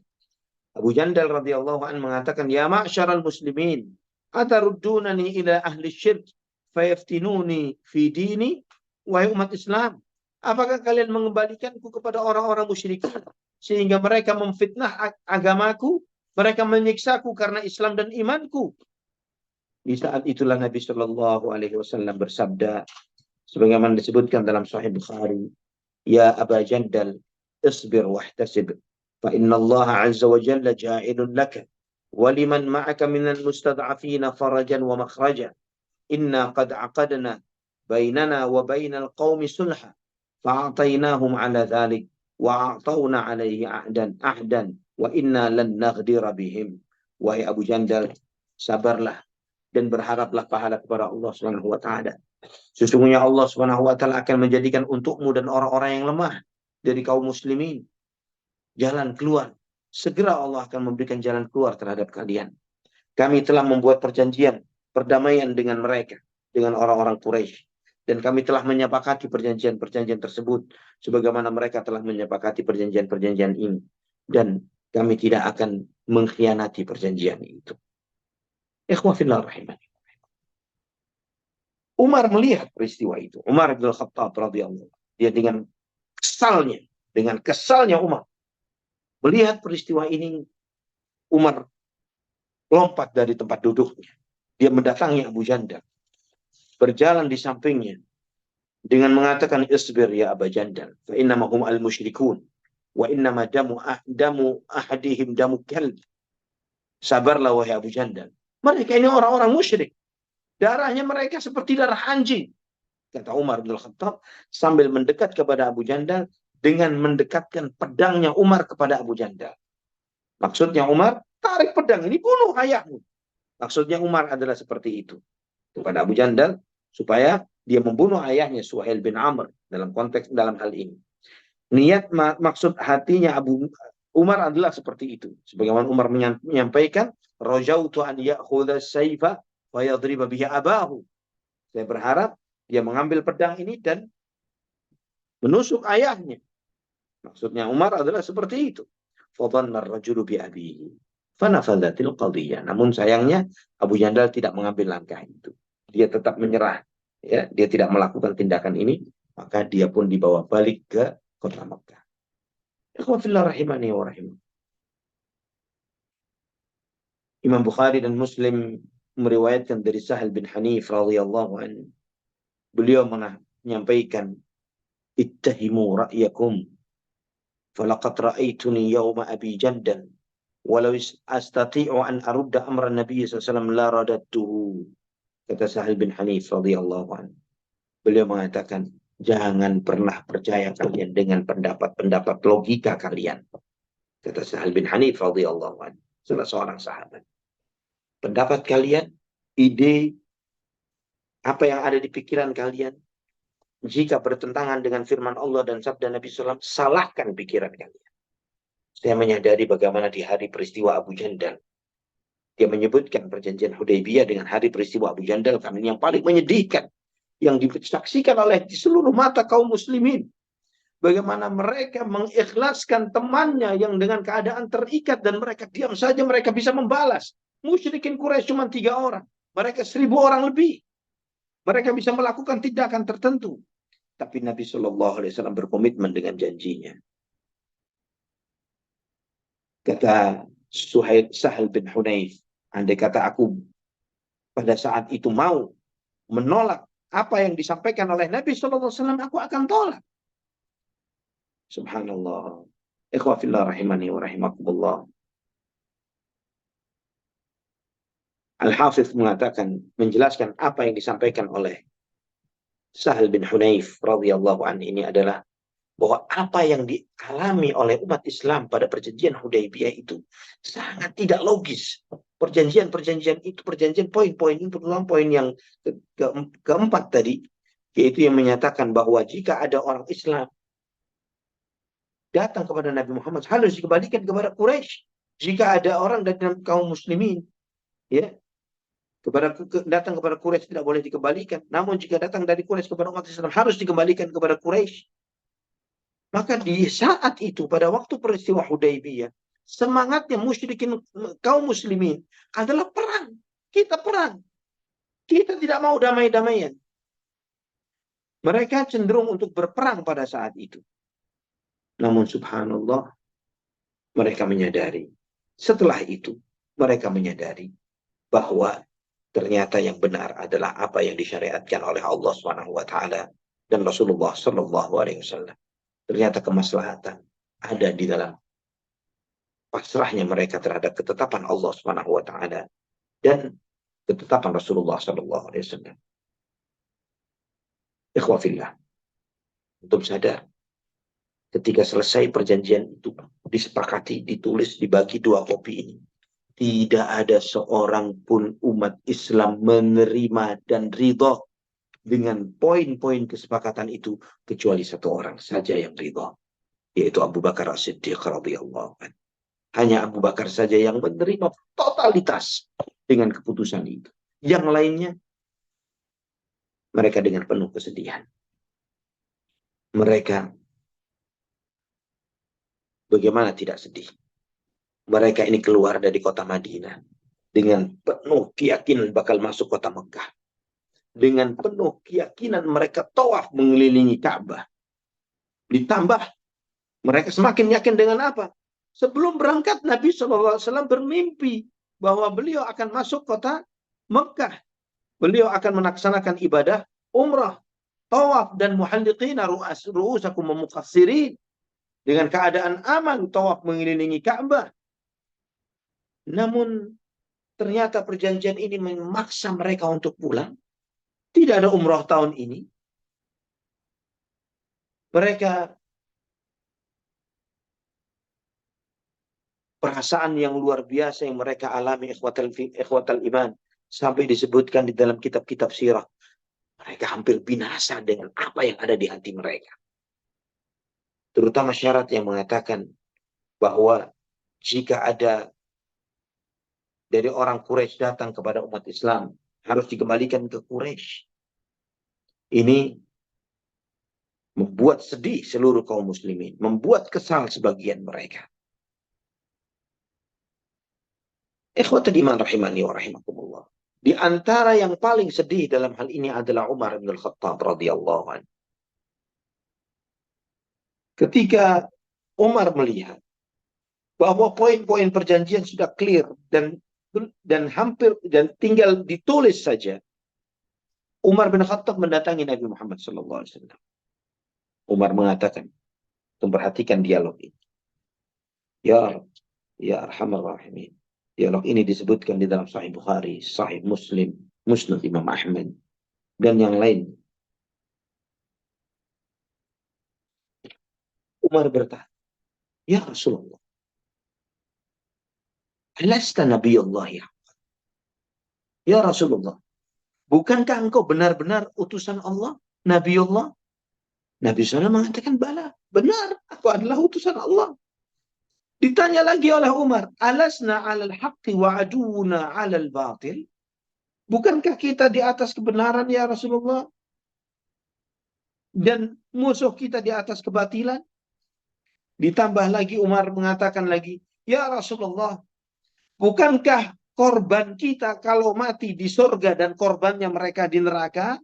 Abu Jandal radhiyallahu anhu mengatakan, Ya ma'syaral muslimin, ataruddunani ila ahli syirk fayaftinuni fi dini. Wahai umat Islam, apakah kalian mengembalikanku kepada orang-orang musyrikin sehingga mereka memfitnah agamaku, mereka menyiksaku karena Islam dan imanku? Di saat itulah Nabi Shallallahu alaihi wasallam bersabda sebagaimana disebutkan dalam Sahih Bukhari, Ya Aba Jandal, isbir wahtasib, fa inna Allah azza wa jalla ja'ilun laka wa liman ma'aka minal mustad'afina farajan wa makhraja. Inna qad aqadna bainana wa bainal qaumi sulha fa'atainahum ala dhalik wa a'tawna alaihi ahdan wa inna lan naghdira bihim. Wahai Abu Jandal, sabarlah dan berharaplah pahala kepada Allah Subhanahu wa taala. Sesungguhnya Allah Subhanahu wa taala akan menjadikan untukmu dan orang-orang yang lemah dari kaum muslimin jalan keluar. Segera Allah akan memberikan jalan keluar terhadap kalian. Kami telah membuat perjanjian perdamaian dengan mereka, dengan orang-orang Quraisy. Dan kami telah menyepakati perjanjian-perjanjian tersebut sebagaimana mereka telah menyepakati perjanjian-perjanjian ini. Dan kami tidak akan mengkhianati perjanjian itu. Ikhwafillah rahimani. Umar melihat peristiwa itu. Umar bin Khattab radhiyallahu anhu. Dia dengan kesalnya Umar melihat peristiwa ini, Umar lompat dari tempat duduknya. Dia mendatangi Abu Jandal, berjalan di sampingnya dengan mengatakan, Isbir ya Abu Jandal, fa innama hum al-musyrikun wa innama damu ahadihim damu kalb. Sabarlah wahai Abu Jandal. Mereka ini orang-orang musyrik. Darahnya mereka seperti darah anjing. Kata Umar bin Khattab sambil mendekat kepada Abu Jandal dengan mendekatkan pedangnya Umar kepada Abu Jandal. Maksudnya Umar, tarik pedang ini, bunuh ayahmu. Maksudnya Umar adalah seperti itu kepada Abu Jandal supaya dia membunuh ayahnya Suhail bin Amr dalam hal ini. Niat maksud hatinya Abu Umar adalah seperti itu. Sebagaimana Umar menyampaikan, rajautu an ya'khudha as-sayfa wa yadriba bihi abahu. Saya berharap dia mengambil pedang ini dan menusuk ayahnya. Maksudnya Umar adalah seperti itu. Fadhanna ar-rajulu bi abihi fanafadhatil qadhiyah. Namun sayangnya Abu Jandal tidak mengambil langkah itu. Dia tetap menyerah. Ya, dia tidak melakukan tindakan ini, maka dia pun dibawa balik ke kota Makkah. Ikhwafillah rahimani wa rahimah. Imam Bukhari dan Muslim meriwayatkan dari Sahal bin Hanif radhiyallahu anhu. Beliau menyampaikan, ittahimu ra'yakum falaqad ra'aituni yawma abi jandal walau astati'u an arudda amran nabiy sallallahu alaihi wasallam la radattuhu. Kata Sahal bin Hanif radhiyallahu anhu. Beliau mengatakan, jangan pernah percaya kalian dengan pendapat-pendapat logika kalian. Kata Sahal bin Hanif radhiyallahu anhu, salah seorang sahabat. Pendapat kalian, ide, apa yang ada di pikiran kalian, jika bertentangan dengan firman Allah dan sabda Nabi SAW, salahkan pikiran kalian. Saya menyadari bagaimana di hari peristiwa Abu Jandal, dia menyebutkan perjanjian Hudaybiyah dengan hari peristiwa Abu Jandal karena ini yang paling menyedihkan, yang disaksikan oleh di seluruh mata kaum muslimin. Bagaimana mereka mengikhlaskan temannya yang dengan keadaan terikat dan mereka diam saja, mereka bisa membalas. Musyrikin Quraisy cuma 3 orang, mereka 1.000 orang lebih. Mereka bisa melakukan tindakan tertentu. Tapi Nabi Shallallahu Alaihi Wasallam berkomitmen dengan janjinya. Kata Sahal bin Hunayf, andai kata aku pada saat itu mau menolak apa yang disampaikan oleh Nabi Shallallahu Alaihi Wasallam, aku akan tolak. Subhanallah. Ikhwafillah rahimani wa rahimakumullah. Al-Hafidh mengatakan, menjelaskan apa yang disampaikan oleh Sahal bin Hunayf radhiyallahu anhu ini adalah bahwa apa yang dialami oleh umat Islam pada perjanjian Hudaybiyah itu sangat tidak logis. Perjanjian-perjanjian itu, perjanjian poin-poin itu, poin yang keempat tadi, yaitu yang menyatakan bahwa jika ada orang Islam datang kepada Nabi Muhammad harus dikembalikan kepada Quraisy. Jika ada orang dari kaum muslimin ya datang kepada Quraisy tidak boleh dikembalikan. Namun jika datang dari Quraisy kepada umat Islam harus dikembalikan kepada Quraisy. Maka di saat itu, pada waktu peristiwa Hudaybiyah, semangatnya musyrikin kaum muslimin adalah perang. Kita perang. Kita tidak mau damai-damaian. Mereka cenderung untuk berperang pada saat itu. Namun subhanallah, mereka menyadari. Setelah itu, mereka menyadari bahwa ternyata yang benar adalah apa yang disyariatkan oleh Allah SWT dan Rasulullah SAW. Ternyata kemaslahatan ada di dalam pasrahnya mereka terhadap ketetapan Allah SWT dan ketetapan Rasulullah SAW. Ikhwafillah, untuk sadar, ketika selesai perjanjian itu disepakati, ditulis, dibagi 2 kopi ini, tidak ada seorang pun umat Islam menerima dan ridha dengan poin-poin kesepakatan itu kecuali 1 orang saja yang ridha, yaitu Abu Bakar As-Siddiq radhiyallahu anhu. Hanya Abu Bakar saja yang menerima totalitas dengan keputusan itu. Yang lainnya, mereka dengan penuh kesedihan. Mereka bagaimana tidak sedih? Mereka ini keluar dari kota Madinah dengan penuh keyakinan bakal masuk kota Mekah. Dengan penuh keyakinan mereka tawaf mengelilingi Ka'bah. Ditambah mereka semakin yakin dengan apa? Sebelum berangkat Nabi SAW bermimpi bahwa beliau akan masuk kota Mekah. Beliau akan melaksanakan ibadah umrah, tawaf dan muhalliqina ru'usakum muqassirin. Dengan keadaan aman tawaf mengelilingi Ka'bah. Namun ternyata perjanjian ini memaksa mereka untuk pulang. Tidak ada umrah tahun ini. Mereka perasaan yang luar biasa yang mereka alami ikhwatal iman. Sampai disebutkan di dalam kitab-kitab sirah. Mereka hampir binasa dengan apa yang ada di hati mereka. Terutama syarat yang mengatakan bahwa jika ada dari orang Quraisy datang kepada umat Islam, harus dikembalikan ke Quraisy. Ini membuat sedih seluruh kaum muslimin, membuat kesal sebagian mereka. Ikhwatul iman rahimani wa rahimakumullah. Di antara yang paling sedih dalam hal ini adalah Umar bin Khattab radhiyallahu anhu. Ketika Umar melihat bahwa poin-poin perjanjian sudah clear dan hampir dan tinggal ditulis saja, Umar bin Khattab mendatangi Nabi Muhammad SAW. Umar mengatakan, memperhatikan dialog ini. Ya, ya Arhamar Rahimin. Dialog ini disebutkan di dalam Sahih Bukhari, Sahih Muslim, Musnad Imam Ahmad, dan yang lain. Umar bertanya, Ya Rasulullah, alasta Nabi Allah ya? Ya Rasulullah, bukankah engkau benar-benar utusan Allah, Nabi Allah? Nabi SAW mengatakan, bala, benar, aku adalah utusan Allah. Ditanya lagi oleh Umar, alasna alal haqqi wa aduuna alal batil? Bukankah kita di atas kebenaran ya Rasulullah? Dan musuh kita di atas kebatilan? Ditambah lagi Umar mengatakan lagi, ya Rasulullah, bukankah korban kita kalau mati di surga dan korbannya mereka di neraka?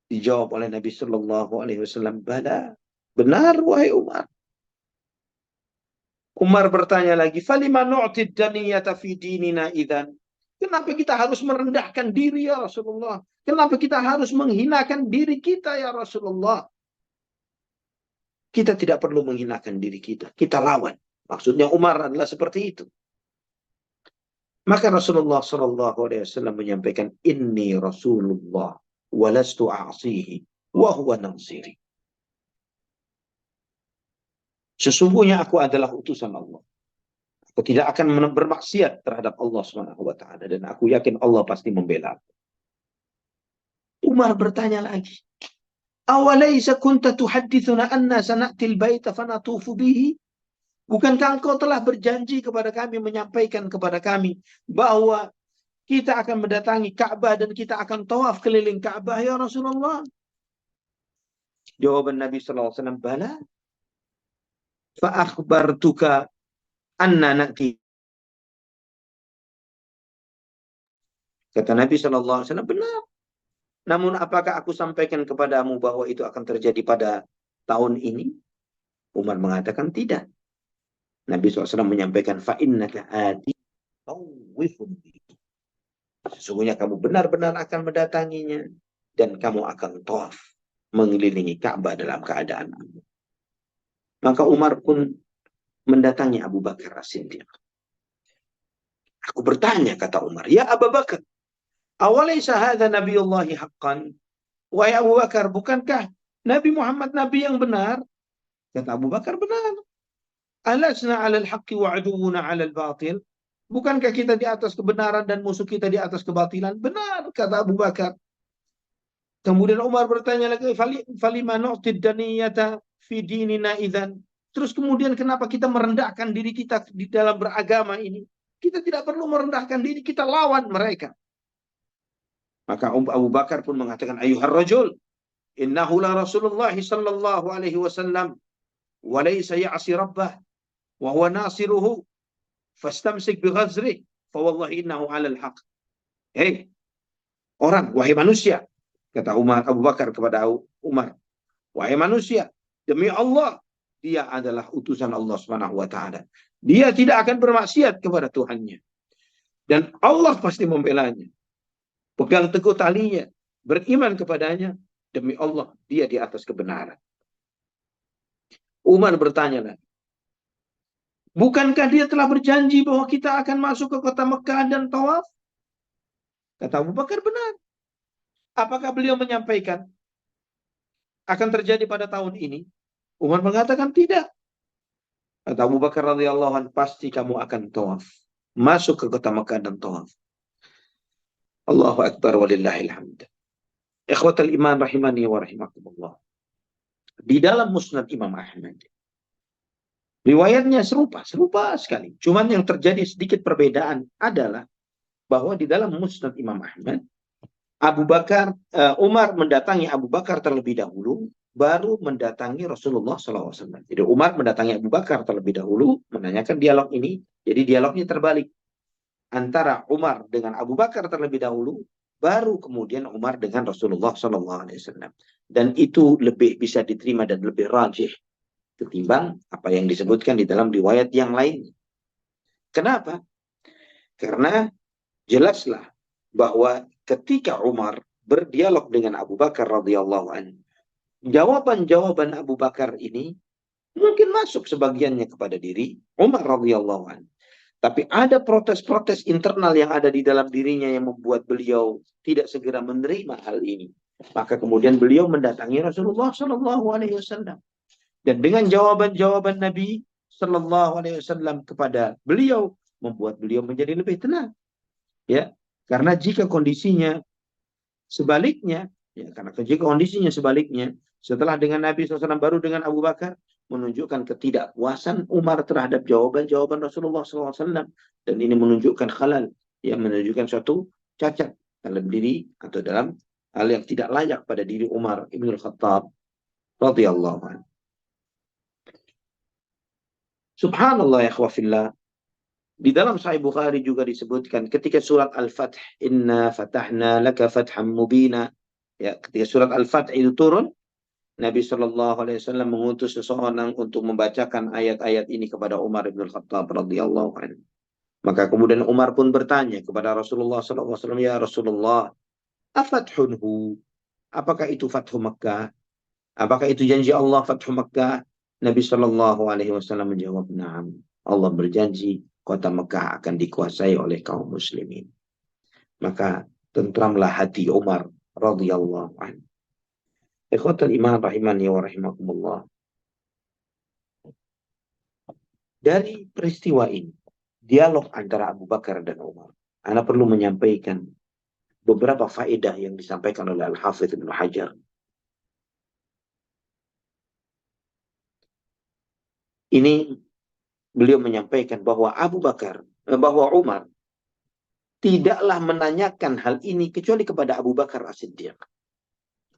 Dijawab oleh Nabi Shallallahu Alaihi Wasallam, bala, benar wahai Umar. Umar bertanya lagi, falima nu'tid daniyata fi dinina idzan? Kenapa kita harus merendahkan diri ya Rasulullah? Kenapa kita harus menghinakan diri kita ya Rasulullah? Kita tidak perlu menghinakan diri kita. Kita lawan. Maksudnya Umar adalah seperti itu. Maka Rasulullah Shallallahu Alaihi Wasallam menyampaikan, Inni Rasulullah walastu a'sihi wa huwa nasiri. Sesungguhnya aku adalah utusan Allah. Aku tidak akan bermaksiat terhadap Allah Subhanahu wa taala dan aku yakin Allah pasti membela. Umar bertanya lagi, Awalaysa kunta tuhaddithuna anna sana'til baita fanatufu bihi? Bukankah engkau telah berjanji kepada kami, menyampaikan kepada kami bahwa kita akan mendatangi Ka'bah dan kita akan tawaf keliling Ka'bah ya Rasulullah? Jawaban Nabi SAW, bala. Fa'akhbartuka anna na'ti. Kata Nabi SAW, benar. Namun apakah aku sampaikan kepadamu bahwa itu akan terjadi pada tahun ini? Umar mengatakan tidak. Nabi SAW menyampaikan, fa'innaka ati tawwifun. Sesungguhnya kamu benar-benar akan mendatanginya dan kamu akan tawaf mengelilingi Ka'bah dalam keadaan aman. Maka Umar pun mendatangi Abu Bakar As-Siddiq. Aku bertanya, kata Umar, ya Abu Bakar, awalaysa hadza nabiyullahi haqqan? Wahai Abu Bakar, bukankah Nabi Muhammad Nabi yang benar? Kata Abu Bakar, benar. Alasna alal haqqi wa aduwuna alal batil? Bukankah kita di atas kebenaran dan musuh kita di atas kebatilan? Benar, kata Abu Bakar. Kemudian Umar bertanya lagi, falima nu'tid daniyata fi dinina idzan? Terus kemudian kenapa kita merendahkan diri kita di dalam beragama ini? Kita tidak perlu merendahkan diri, kita lawan mereka. Maka Abu Bakar pun mengatakan, ayuhar rajul, innahu la Rasulullah sallallahu alaihi wasallam wa laysa ya'si rabbah wa huwa nasiruhu fastamsik bighazrih fa wallahi innahu 'alal haq. Hei orang, wahai manusia, kata Abu Bakar kepada Umar, wahai manusia, demi Allah, dia adalah utusan Allah Subhanahu wa taala. Dia tidak akan bermaksiat kepada Tuhannya. Dan Allah pasti membelanya. Pegang teguh talinya, beriman kepadanya, demi Allah, dia di atas kebenaran. Umar bertanya lagi, bukankah dia telah berjanji bahwa kita akan masuk ke kota Mekah dan tawaf? Kata Abu Bakar, benar. Apakah beliau menyampaikan akan terjadi pada tahun ini? Umar mengatakan tidak. Kata Abu Bakar radhiyallahu anhu, pasti kamu akan tawaf. Masuk ke kota Mekah dan tawaf. Allahu Akbar walillahil hamd. Ikhwatal iman rahimani wa rahimakumullah. Di dalam Musnad Imam Ahmad, riwayatnya serupa sekali. Cuman yang terjadi sedikit perbedaan adalah bahwa di dalam Musnad Imam Ahmad, Umar mendatangi Abu Bakar terlebih dahulu, baru mendatangi Rasulullah SAW. Jadi Umar mendatangi Abu Bakar terlebih dahulu, menanyakan dialog ini. Jadi dialognya terbalik. Antara Umar dengan Abu Bakar terlebih dahulu, baru kemudian Umar dengan Rasulullah SAW. Dan itu lebih bisa diterima dan lebih rajih ketimbang apa yang disebutkan di dalam riwayat yang lain. Kenapa? Karena jelaslah bahwa ketika Umar berdialog dengan Abu Bakar radhiyallahu anhu, jawaban-jawaban Abu Bakar ini mungkin masuk sebagiannya kepada diri Umar radhiyallahu anhu. Tapi ada protes-protes internal yang ada di dalam dirinya yang membuat beliau tidak segera menerima hal ini. Maka kemudian beliau mendatangi Rasulullah Shallallahu Alaihi Wasallam, dan dengan jawaban-jawaban Nabi Shallallahu Alaihi Wasallam kepada beliau membuat beliau menjadi lebih tenang. Ya, karena jika kondisinya sebaliknya, ya, karena jika kondisinya sebaliknya, setelah dengan Nabi SAW baru dengan Abu Bakar, menunjukkan ketidakpuasan Umar terhadap jawaban-jawaban Rasulullah SAW. Dan ini menunjukkan khalal, yang menunjukkan suatu cacat dalam diri atau dalam hal yang tidak layak pada diri Umar Ibn Khattab radhiyallahu anhu. Subhanallah ya khawafillah. Di dalam Sahih Bukhari juga disebutkan ketika surat Al-Fath, Inna fatahna laka fatham mubina. Ya, ketika surat Al-Fath itu turun, Nabi Shallallahu Alaihi Wasallam mengutus seseorang untuk membacakan ayat-ayat ini kepada Umar bin Khattab radhiyallahu anhu. Maka kemudian Umar pun bertanya kepada Rasulullah Sallallahu Alaihi Wasallam, ya Rasulullah, afathunhu? Apakah itu Fathu Makkah? Apakah itu janji Allah Fathu Makkah? Nabi Shallallahu Alaihi Wasallam menjawab, na'am. Allah berjanji kota Mekah akan dikuasai oleh kaum muslimin. Maka tentramlah hati Umar radhiyallahu anhu. Ikhwatul iman rahimani wa rahimakumullah. Dari peristiwa ini, dialog antara Abu Bakar dan Umar, Ana perlu menyampaikan beberapa faedah yang disampaikan oleh Al-Hafidz Ibnu Hajar. Ini beliau menyampaikan bahwa bahwa Umar tidaklah menanyakan hal ini kecuali kepada Abu Bakar As-Siddiq.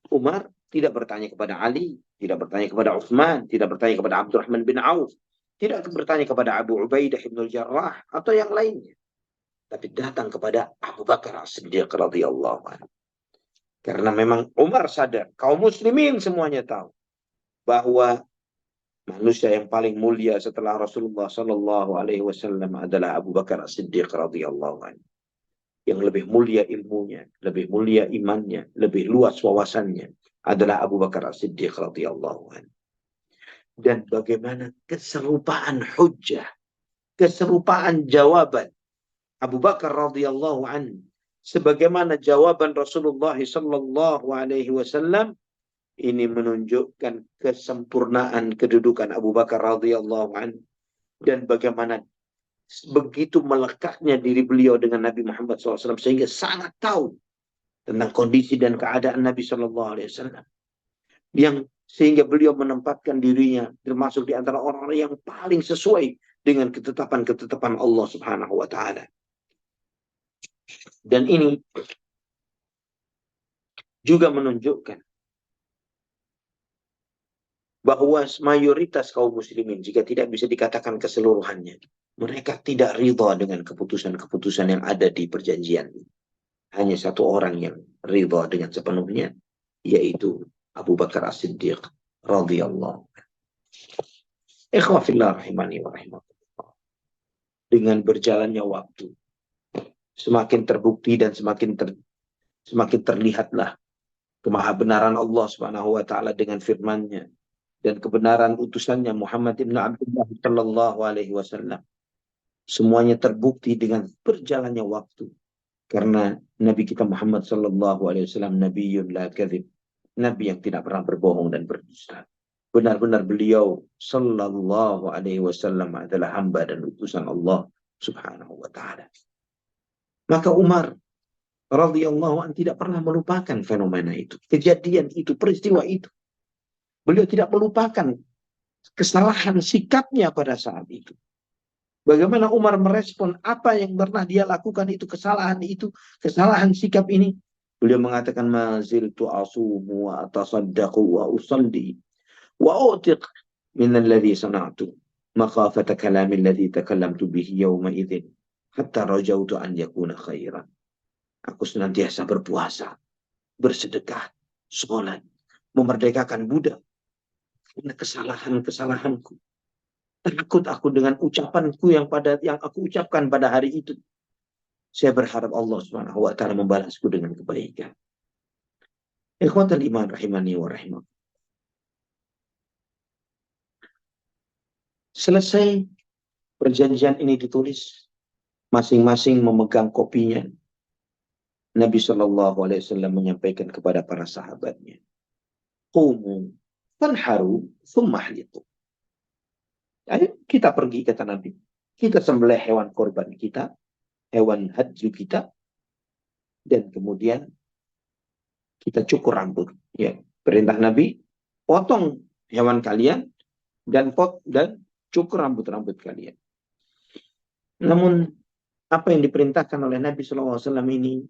Umar tidak bertanya kepada Ali, tidak bertanya kepada Utsman, tidak bertanya kepada Abdurrahman bin Auf, tidak bertanya kepada Abu Ubaidah bin Jarrah atau yang lainnya. Tapi datang kepada Abu Bakar As-Siddiq radhiyallahu anhu. Karena memang Umar sadar, kaum muslimin semuanya tahu bahwa manusia yang paling mulia setelah Rasulullah Sallallahu Alaihi Wasallam adalah Abu Bakar As-Siddiq radhiyallahu anhu. Yang lebih mulia ilmunya, lebih mulia imannya, lebih luas wawasannya adalah Abu Bakar As-Siddiq radhiyallahu anhu. Dan bagaimana keserupaan hujjah, keserupaan jawaban Abu Bakar radhiyallahu anhu sebagaimana jawaban Rasulullah sallallahu alaihi wasallam, ini menunjukkan kesempurnaan kedudukan Abu Bakar radhiyallahu anhu dan bagaimana begitu melekatnya diri beliau dengan Nabi Muhammad SAW sehingga sangat tahu tentang kondisi dan keadaan Nabi SAW, yang sehingga beliau menempatkan dirinya termasuk di antara orang-orang yang paling sesuai dengan ketetapan-ketetapan Allah Subhanahu wa taala. Dan ini juga menunjukkan bahwa mayoritas kaum muslimin, jika tidak bisa dikatakan keseluruhannya, mereka tidak ridha dengan keputusan-keputusan yang ada di perjanjian. Hanya satu orang yang ridha dengan sepenuhnya, yaitu Abu Bakar As-Siddiq radhiyallahu anhu. Ikhwah fillah rahimani wa rahimakumullah. Dengan berjalannya waktu, semakin terbukti dan semakin terlihatlah kemahabenaran Allah Subhanahu wa taala dengan firman-Nya dan kebenaran utusannya Muhammad ibn Abdullah sallallahu alaihi wasallam. Semuanya terbukti dengan berjalannya waktu. Karena Nabi kita Muhammad sallallahu alaihi wasallam nabiyyun la kadzib. Nabi yang tidak pernah berbohong dan berdusta. Benar-benar beliau sallallahu alaihi wasallam adalah hamba dan utusan Allah Subhanahu wa taala. Maka Umar radhiyallahu anhu tidak pernah melupakan fenomena itu, kejadian itu, peristiwa itu. Beliau tidak melupakan kesalahan sikapnya pada saat itu. Bagaimana Umar merespon apa yang pernah dia lakukan itu, kesalahan sikap ini. Beliau mengatakan maziltu asumu wa atasaddaqu wa usalli wa utiq min alladhi sana'tu makhafata kalami alladhi takallamtu bihi yawma idzin hatta rajautu an yakuna khairan. Aku senantiasa berpuasa, bersedekah, sholat, memerdekakan budak karena kesalahan-kesalahanku. Takut aku dengan ucapanku yang aku ucapkan pada hari itu. Saya berharap Allah Subhanahu wa taala membalasku dengan kebaikan. Ikhwatal iman rahimani wa rahimah. Selesai perjanjian ini ditulis, masing-masing memegang kopinya. Nabi Shallallahu Alaihi Wasallam menyampaikan kepada para sahabatnya, "Qumu fanharu thumma hliqu." Ayo kita pergi, kata Nabi. Kita sembelih hewan korban kita, hewan haji kita, dan kemudian kita cukur rambut. Ya, perintah Nabi, potong hewan kalian dan cukur rambut-rambut kalian. Namun apa yang diperintahkan oleh Nabi SAW ini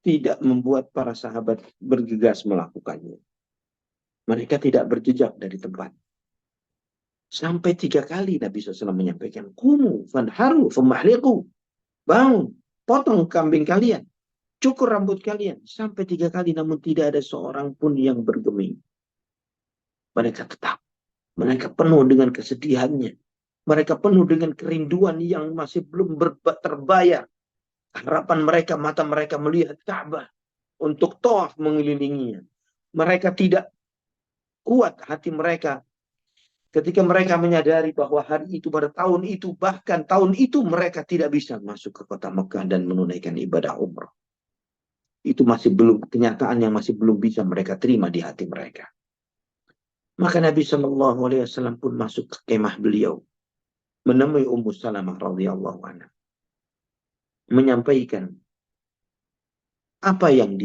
tidak membuat para sahabat bergegas melakukannya. Mereka tidak berjejak dari tempat. Sampai 3 kali Nabi SAW menyampaikan, "Kumu fanharu famahliqu." Bangun, potong kambing kalian, cukur rambut kalian. Sampai 3 kali, namun tidak ada seorang pun yang bergeming. Mereka tetap. Mereka penuh dengan kesedihannya. Mereka penuh dengan kerinduan yang masih belum terbayar. Harapan mereka, mata mereka melihat Ka'bah untuk tawaf mengelilinginya. Mereka tidak kuat hati mereka ketika mereka menyadari bahwa hari itu pada tahun itu, bahkan tahun itu mereka tidak bisa masuk ke kota Mekah dan menunaikan ibadah umrah. Itu masih belum kenyataan yang masih belum bisa mereka terima di hati mereka. Maka Nabi Shallallahu Alaihi Wasallam pun masuk ke kemah beliau, menemui Ummu Salamah radhiyallahu anha, menyampaikan apa yang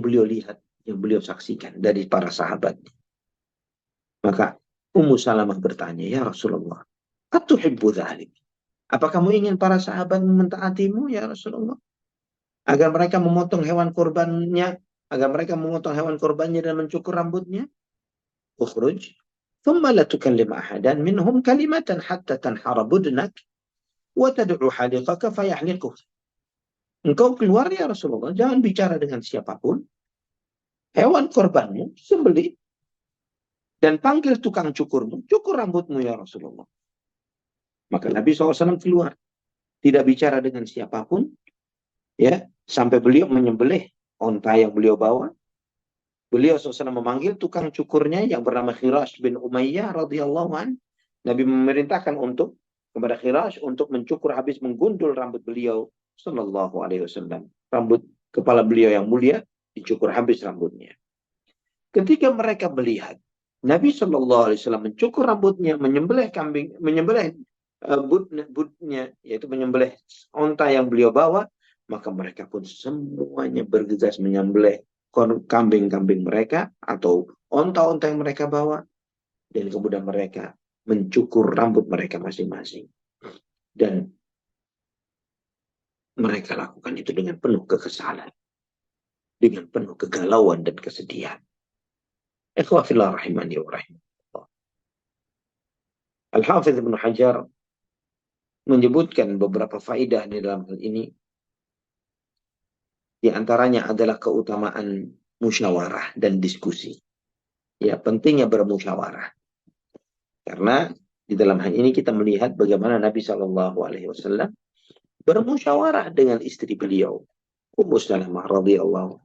beliau lihat, yang beliau saksikan dari para sahabat. Maka Ummu Salamah bertanya, "Ya Rasulullah, atuhibbu dzalik? Apa kamu ingin para sahabat mentaatimu ya Rasulullah? Agar mereka memotong hewan kurbannya, agar mereka memotong hewan kurbannya dan mencukur rambutnya? Ukhruj, thumma la tukallim ahadan minhum kalimatan hatta tanhara budnak wa tad'u haliqaka fayahliquh." Engkau keluar ya Rasulullah, jangan bicara dengan siapapun. Hewan korbanmu sembelih dan panggil tukang cukurmu, cukur rambutmu ya Rasulullah. Maka Nabi SAW keluar, tidak bicara dengan siapapun, ya, sampai beliau menyembelih onta yang beliau bawa. Beliau SAW memanggil tukang cukurnya yang bernama Khirash bin Umayyah radhiyallahu an. Nabi memerintahkan kepada Khirash untuk mencukur habis menggundul rambut beliau sallallahu alaihi wasallam. Rambut kepala beliau yang mulia dicukur habis rambutnya. Ketika mereka melihat Nabi Shallallahu Alaihi Wasallam mencukur rambutnya, menyembelih butnya, yaitu menyembelih onta yang beliau bawa, maka mereka pun semuanya bergegas menyembelih kambing-kambing mereka atau onta-onta yang mereka bawa, dan kemudian mereka mencukur rambut mereka masing-masing. Dan mereka lakukan itu dengan penuh kekesalan, dengan penuh kegalauan dan kesedihan. Ikhwafillah rahimani wa rahimahullah. Al-Hafidh Ibnu Hajar menyebutkan beberapa faidah di dalam hal ini. Di antaranya adalah keutamaan musyawarah dan diskusi. Ya, pentingnya bermusyawarah. Karena di dalam hal ini kita melihat bagaimana Nabi Shallallahu Alaihi Wasallam bermusyawarah dengan istri beliau, Ummu Salamah radhiyallahu.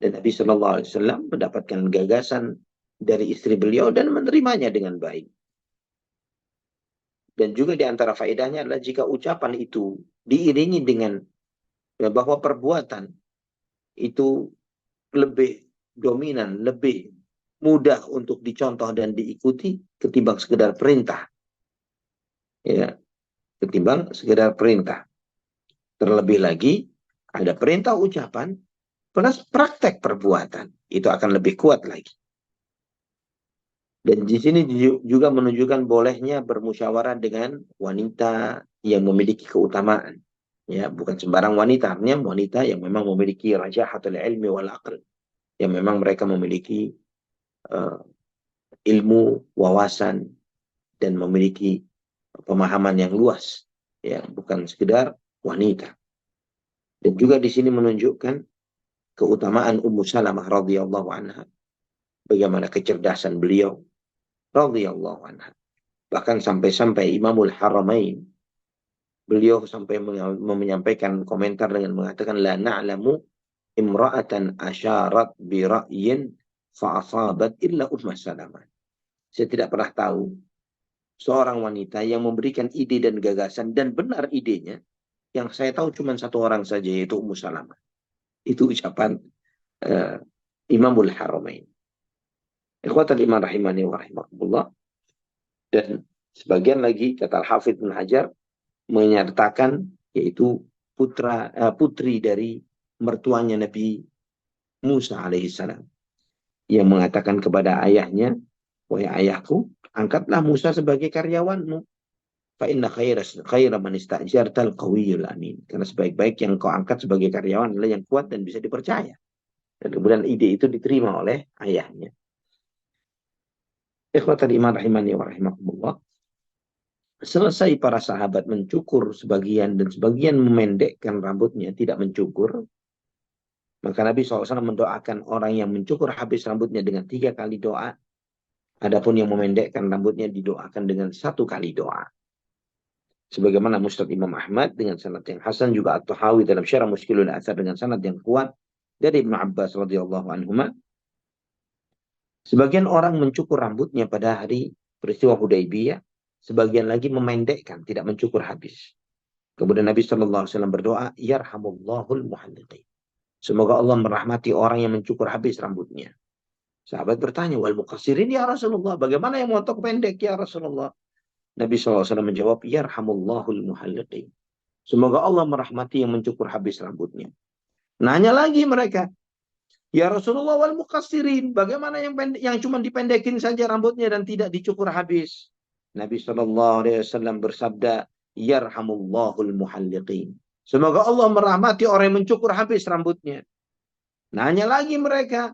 Dan Nabi Shallallahu Alaihi Wasallam mendapatkan gagasan dari istri beliau dan menerimanya dengan baik. Dan juga di antara faedahnya adalah jika ucapan itu diiringi dengan bahwa perbuatan itu lebih dominan, lebih mudah untuk dicontoh dan diikuti ketimbang sekedar perintah. Ya, ketimbang sekedar perintah. Terlebih lagi ada perintah ucapan plus praktek perbuatan. Itu akan lebih kuat lagi. Dan di sini juga menunjukkan bolehnya bermusyawarah dengan wanita yang memiliki keutamaan. Ya, bukan sembarang wanita, artinya wanita yang memang memiliki rajahatul ilmi wal aql, yang memang mereka memiliki uh, ilmu, wawasan, dan memiliki pemahaman yang luas, ya, bukan sekedar wanita. Dan juga di sini menunjukkan keutamaan Ummu Salamah radhiyallahu anha, bagaimana kecerdasan beliau radhiyallahu anha. Bahkan sampai-sampai Imamul Haramain, beliau sampai menyampaikan komentar dengan mengatakan la na'lamu imra'atan asyarat bi ra'yin fa'asabat illa Ummah Salamah. Saya tidak pernah tahu seorang wanita yang memberikan ide dan gagasan dan benar idenya. Yang saya tahu cuma satu orang saja, yaitu Ummu Salamah. Itu ucapan uh, Imamul Haramain. Ikhwatal iman rahimani wa rahimakumullah. Dan sebagian lagi kata Al-Hafidh Ibnu Hajar menyertakan, yaitu putri dari mertuanya Nabi Musa alaihissalam, yang mengatakan kepada ayahnya, wahai ayahku, angkatlah Musa sebagai karyawanmu. Fa inna khaira man istajartal qawiyul amin. Karena sebaik-baik yang kau angkat sebagai karyawan adalah yang kuat dan bisa dipercaya. Dan kemudian ide itu diterima oleh ayahnya. Ikhwatal iman rahimani wa rahimakumullah. Selesai para sahabat mencukur sebagian dan sebagian memendekkan rambutnya, tidak mencukur, maka Nabi SAW mendoakan orang yang mencukur habis rambutnya dengan 3 kali doa. Adapun yang memendekkan rambutnya didoakan dengan 1 kali doa. Sebagaimana Musnad Imam Ahmad dengan sanad yang hasan, juga At-Tahawi dalam Syarah Mushkilul Athar dengan sanad yang kuat dari Ibnu Abbas radhiyallahu anhuma. Sebagian orang mencukur rambutnya pada hari peristiwa Hudaybiyah, sebagian lagi memendekkan, tidak mencukur habis. Kemudian Nabi SAW berdoa, yarhamullahul muhalliqin. Semoga Allah merahmati orang yang mencukur habis rambutnya. Sahabat bertanya, wal muqassirin ya Rasulullah, bagaimana yang memotong pendek ya Rasulullah? Nabi SAW menjawab, yarhamullahul muhalliqin. Semoga Allah merahmati yang mencukur habis rambutnya. Nanya lagi mereka, ya Rasulullah wal muqassirin, bagaimana yang cuma dipendekin saja rambutnya dan tidak dicukur habis? Nabi SAW bersabda, yarhamullahul muhalliqin. Semoga Allah merahmati orang yang mencukur habis rambutnya. Nanya lagi mereka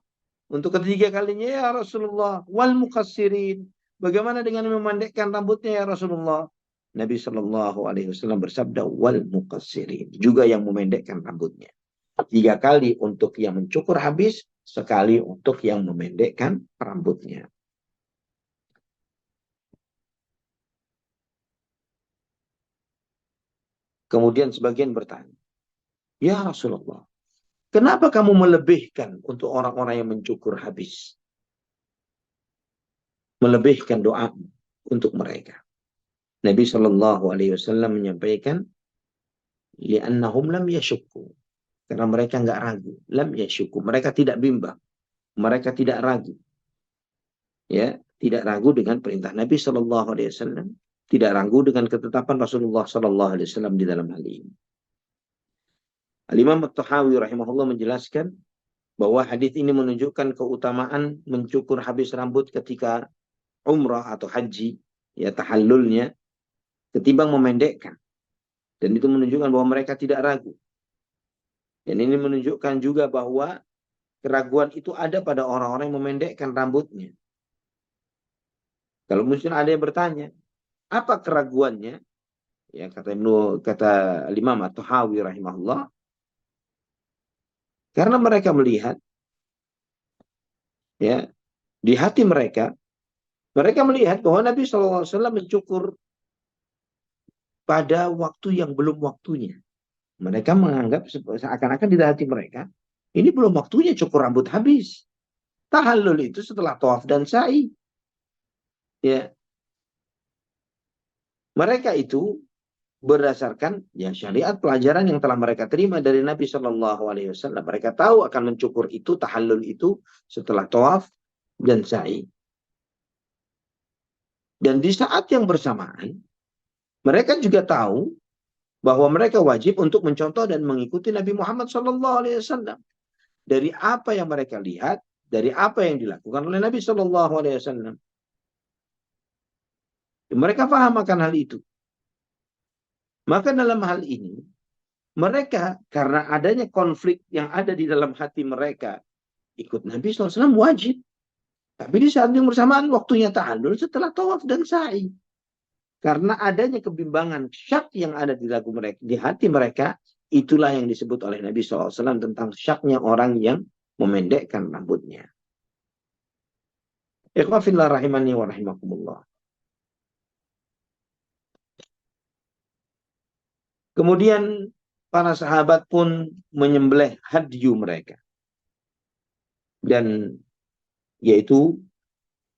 untuk ketiga kalinya, ya Rasulullah wal muqassirin, bagaimana dengan memendekkan rambutnya ya Rasulullah? Nabi SAW bersabda, wal muqassirin, juga yang memendekkan rambutnya. 3 kali untuk yang mencukur habis, sekali untuk yang memendekkan rambutnya. Kemudian sebagian bertanya, ya Rasulullah, kenapa kamu melebihkan untuk orang-orang yang mencukur habis? Melebihkan doa untuk mereka. Nabi SAW menyampaikan, li'annahum lam yashukku. Karena mereka enggak ragu. Lam yashukku. Mereka tidak bimbang. Mereka tidak ragu. Ya, tidak ragu dengan perintah Nabi SAW. Tidak ragu dengan ketetapan Rasulullah SAW di dalam hal ini. Al-Imam At-Tahawi rahimahullah menjelaskan bahwa hadis ini menunjukkan keutamaan mencukur habis rambut ketika umrah atau haji, ya tahallulnya, ketimbang memendekkan. Dan itu menunjukkan bahwa mereka tidak ragu. Dan ini menunjukkan juga bahwa keraguan itu ada pada orang-orang yang memendekkan rambutnya. Kalau mungkin ada yang bertanya, apa keraguannya? Ya, kata Imam At-Tahawi rahimahullah, karena mereka melihat, ya, di hati mereka melihat bahwa Nabi SAW mencukur pada waktu yang belum waktunya. Mereka menganggap seakan-akan di hati mereka, ini belum waktunya cukur rambut habis. Tahallul itu setelah tawaf dan sa'i. Ya. Mereka itu berdasarkan ya syariat pelajaran yang telah mereka terima dari Nabi Shallallahu Alaihi Wasallam. Mereka tahu akan mencukur itu, tahallul itu setelah tawaf dan sa'i. Dan di saat yang bersamaan, mereka juga tahu bahwa mereka wajib untuk mencontoh dan mengikuti Nabi Muhammad Shallallahu Alaihi Wasallam dari apa yang mereka lihat, dari apa yang dilakukan oleh Nabi Shallallahu Alaihi Wasallam. Mereka paham akan hal itu. Maka dalam hal ini, mereka karena adanya konflik yang ada di dalam hati mereka, ikut Nabi SAW wajib. Tapi di saat yang bersamaan waktunya tahallul setelah tawaf dan sa'i. Karena adanya kebimbangan syak yang ada di lagu mereka, di hati mereka, itulah yang disebut oleh Nabi SAW tentang syaknya orang yang memendekkan rambutnya. Ikhwafillah rahimani wa rahimakumullah. Kemudian para sahabat pun menyembelih hadyu mereka. Dan yaitu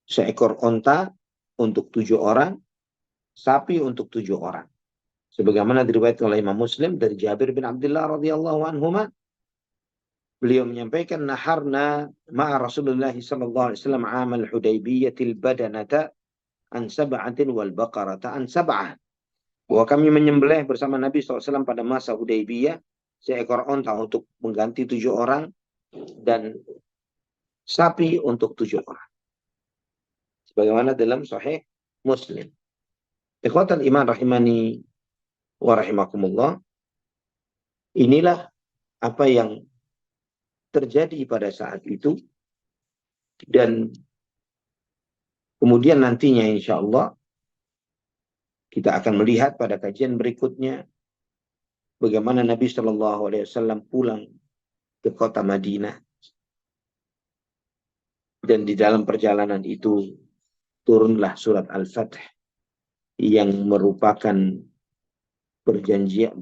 seekor onta untuk 7 orang, sapi untuk 7 orang. Sebagaimana diriwayatkan oleh Imam Muslim dari Jabir bin Abdullah radhiyallahu anhuma, beliau menyampaikan naharna ma'a Rasulullah sallallahu alaihi wasallam amal Hudaybiyatil badanata an sab'atin wal baqarata an sab'ah. Bahwa kami menyembelih bersama Nabi SAW pada masa Hudaybiyah seekor onta untuk mengganti 7 orang dan sapi untuk 7 orang. Sebagaimana dalam Sahih Muslim. Ikhwatal iman rahimani wa rahimakumullah. Inilah apa yang terjadi pada saat itu. Dan kemudian nantinya insya Allah kita akan melihat pada kajian berikutnya bagaimana Nabi Shallallahu Alaihi Wasallam pulang ke kota Madinah, dan di dalam perjalanan itu turunlah surat Al-Fatih yang merupakan perjanjian,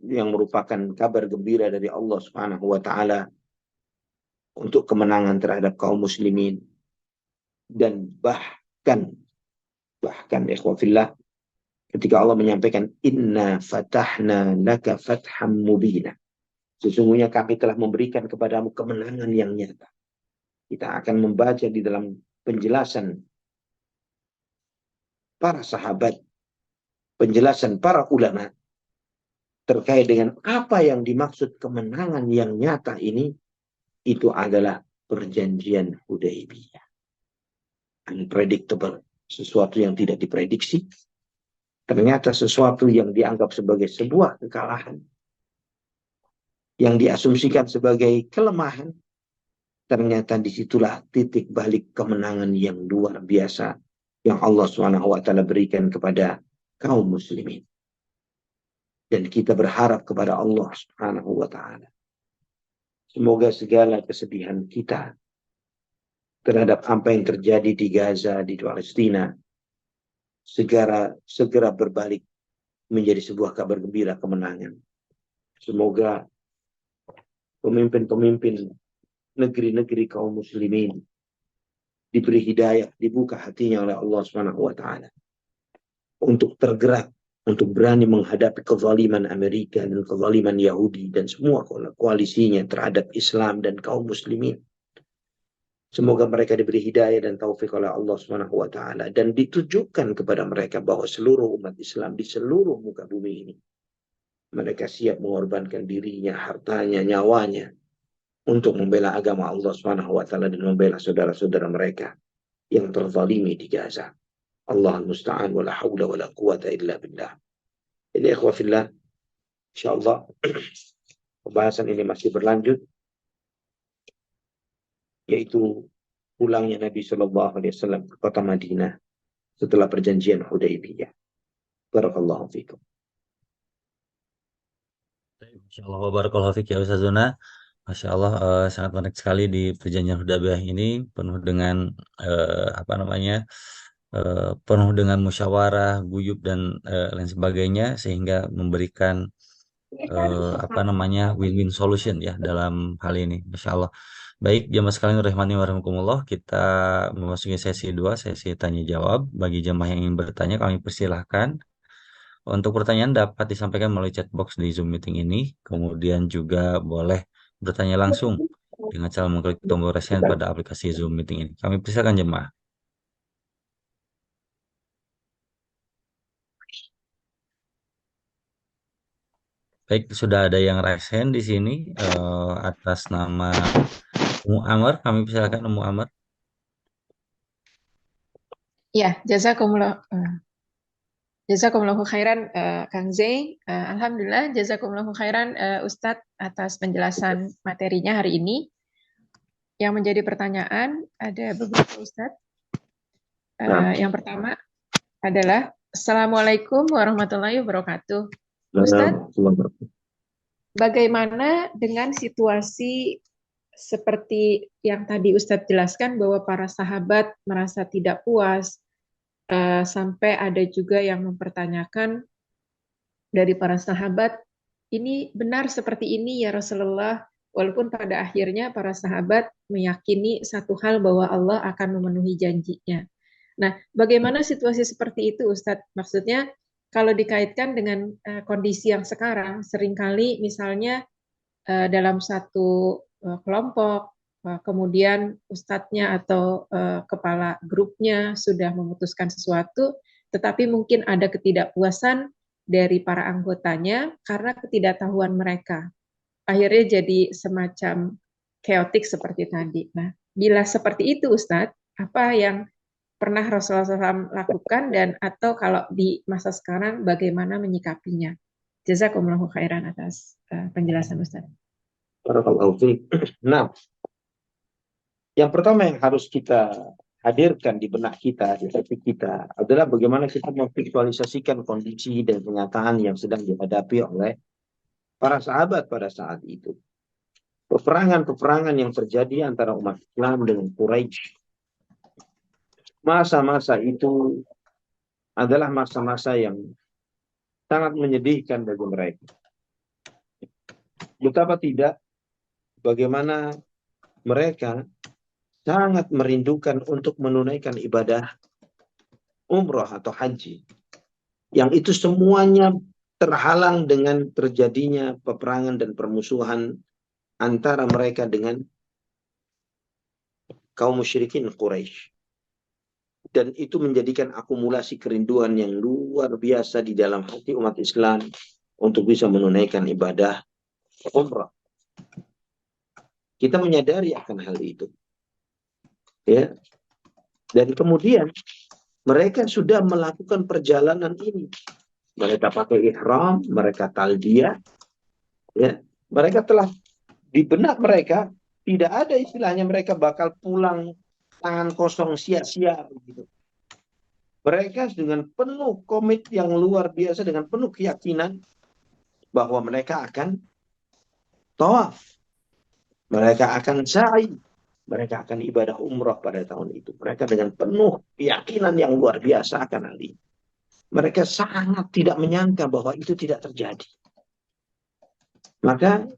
yang merupakan kabar gembira dari Allah Subhanahu Wa Taala untuk kemenangan terhadap kaum muslimin. Dan bahkan ikhwafillah, ketika Allah menyampaikan inna fatahna laka fatham mubina, sesungguhnya kami telah memberikan kepadamu kemenangan yang nyata. Kita akan membaca di dalam penjelasan para sahabat, penjelasan para ulama terkait dengan apa yang dimaksud kemenangan yang nyata ini. Itu adalah perjanjian Hudaybiyah. Unpredictable, sesuatu yang tidak diprediksi, ternyata sesuatu yang dianggap sebagai sebuah kekalahan, yang diasumsikan sebagai kelemahan, ternyata disitulah titik balik kemenangan yang luar biasa yang Allah SWT berikan kepada kaum muslimin. Dan kita berharap kepada Allah SWT, semoga segala kesedihan kita terhadap apa yang terjadi di Gaza, di Palestina, segera berbalik menjadi sebuah kabar gembira kemenangan. Semoga pemimpin-pemimpin negeri-negeri kaum muslimin diberi hidayah, dibuka hatinya oleh Allah SWT untuk tergerak, untuk berani menghadapi kezaliman Amerika dan kezaliman Yahudi dan semua koalisinya terhadap Islam dan kaum muslimin. Semoga mereka diberi hidayah dan taufik oleh Allah SWT dan ditujukan kepada mereka bahwa seluruh umat Islam di seluruh muka bumi ini, mereka siap mengorbankan dirinya, hartanya, nyawanya untuk membela agama Allah SWT dan membela saudara-saudara mereka yang terzalimi di Gaza. Allahul musta'an wa la haula wa la quwata illa billah. Jadi ikhwafillah, insyaallah pembahasan ini masih berlanjut, yaitu pulangnya Nabi Shallallahu Alaihi Wasallam ke kota Madinah setelah perjanjian Hudaybiyah. Barakallahu fikum. Insyaallah wa barakallahu fiik ya Ustaz Zuna. Masya Allah, sangat menarik sekali di perjanjian Hudaybiyah ini, penuh dengan apa namanya, penuh dengan musyawarah, guyub dan lain sebagainya, sehingga memberikan apa namanya win-win solution ya dalam hal ini. Masya Allah. Baik, jamaah sekalian rahmani wa rahimakumullah, kita memasuki sesi 2, sesi tanya jawab. Bagi jamaah yang ingin bertanya, kami persilahkan. Untuk pertanyaan dapat disampaikan melalui chat box di Zoom meeting ini. Kemudian juga boleh bertanya langsung dengan cara mengklik tombol raise hand pada aplikasi Zoom meeting ini. Kami persilakan jemaah. Baik, sudah ada yang raise hand di sini atas nama Umu Amr. Kami persilakan Umu Amr. Ya, jazakumullah. Jazakumullahu khairan Kang Zai. Alhamdulillah jazakumullahu khairan Ustadz atas penjelasan materinya hari ini. Yang menjadi pertanyaan ada beberapa Ustadz. Nah, Yang pertama adalah Assalamualaikum warahmatullahi wabarakatuh. Ustadz, Alhamdulillah. bagaimana dengan situasi seperti yang tadi Ustadz jelaskan bahwa para sahabat merasa tidak puas, sampai ada juga yang mempertanyakan dari para sahabat, ini benar seperti ini ya Rasulullah, walaupun pada akhirnya para sahabat meyakini satu hal bahwa Allah akan memenuhi janjinya. Nah, bagaimana situasi seperti itu Ustadz? Maksudnya kalau dikaitkan dengan kondisi yang sekarang, seringkali misalnya dalam satu kelompok, kemudian ustadznya atau kepala grupnya sudah memutuskan sesuatu, tetapi mungkin ada ketidakpuasan dari para anggotanya karena ketidaktahuan mereka. Akhirnya jadi semacam chaotic seperti tadi. Nah, bila seperti itu Ustadz, apa yang pernah Rasulullah SAW lakukan dan atau kalau di masa sekarang bagaimana menyikapinya? Jazakumullahu khairan atas penjelasan Ustadz. Barakallahu fiik. Nah, yang pertama yang harus kita hadirkan di benak kita, di hati kita, adalah bagaimana kita memvisualisasikan kondisi dan kenyataan yang sedang dihadapi oleh para sahabat pada saat itu. Peperangan-peperangan yang terjadi antara umat Islam dengan Quraisy. Masa-masa itu adalah masa-masa yang sangat menyedihkan bagi mereka. Betapa tidak, bagaimana mereka sangat merindukan untuk menunaikan ibadah umrah atau haji. Yang itu semuanya terhalang dengan terjadinya peperangan dan permusuhan antara mereka dengan kaum musyrikin Quraisy. Dan itu menjadikan akumulasi kerinduan yang luar biasa di dalam hati umat Islam untuk bisa menunaikan ibadah umrah. Kita menyadari akan hal itu. Ya. Dan kemudian mereka sudah melakukan perjalanan ini. Mereka pakai ihram, mereka talbiyah. Ya. Mereka telah di benak mereka tidak ada istilahnya mereka bakal pulang tangan kosong sia-sia gitu. Mereka dengan penuh komit yang luar biasa, dengan penuh keyakinan bahwa mereka akan tawaf, mereka akan sa'i, mereka akan ibadah umrah pada tahun itu. Mereka dengan penuh keyakinan yang luar biasa akan hal ini. Mereka sangat tidak menyangka bahwa itu tidak terjadi. Maka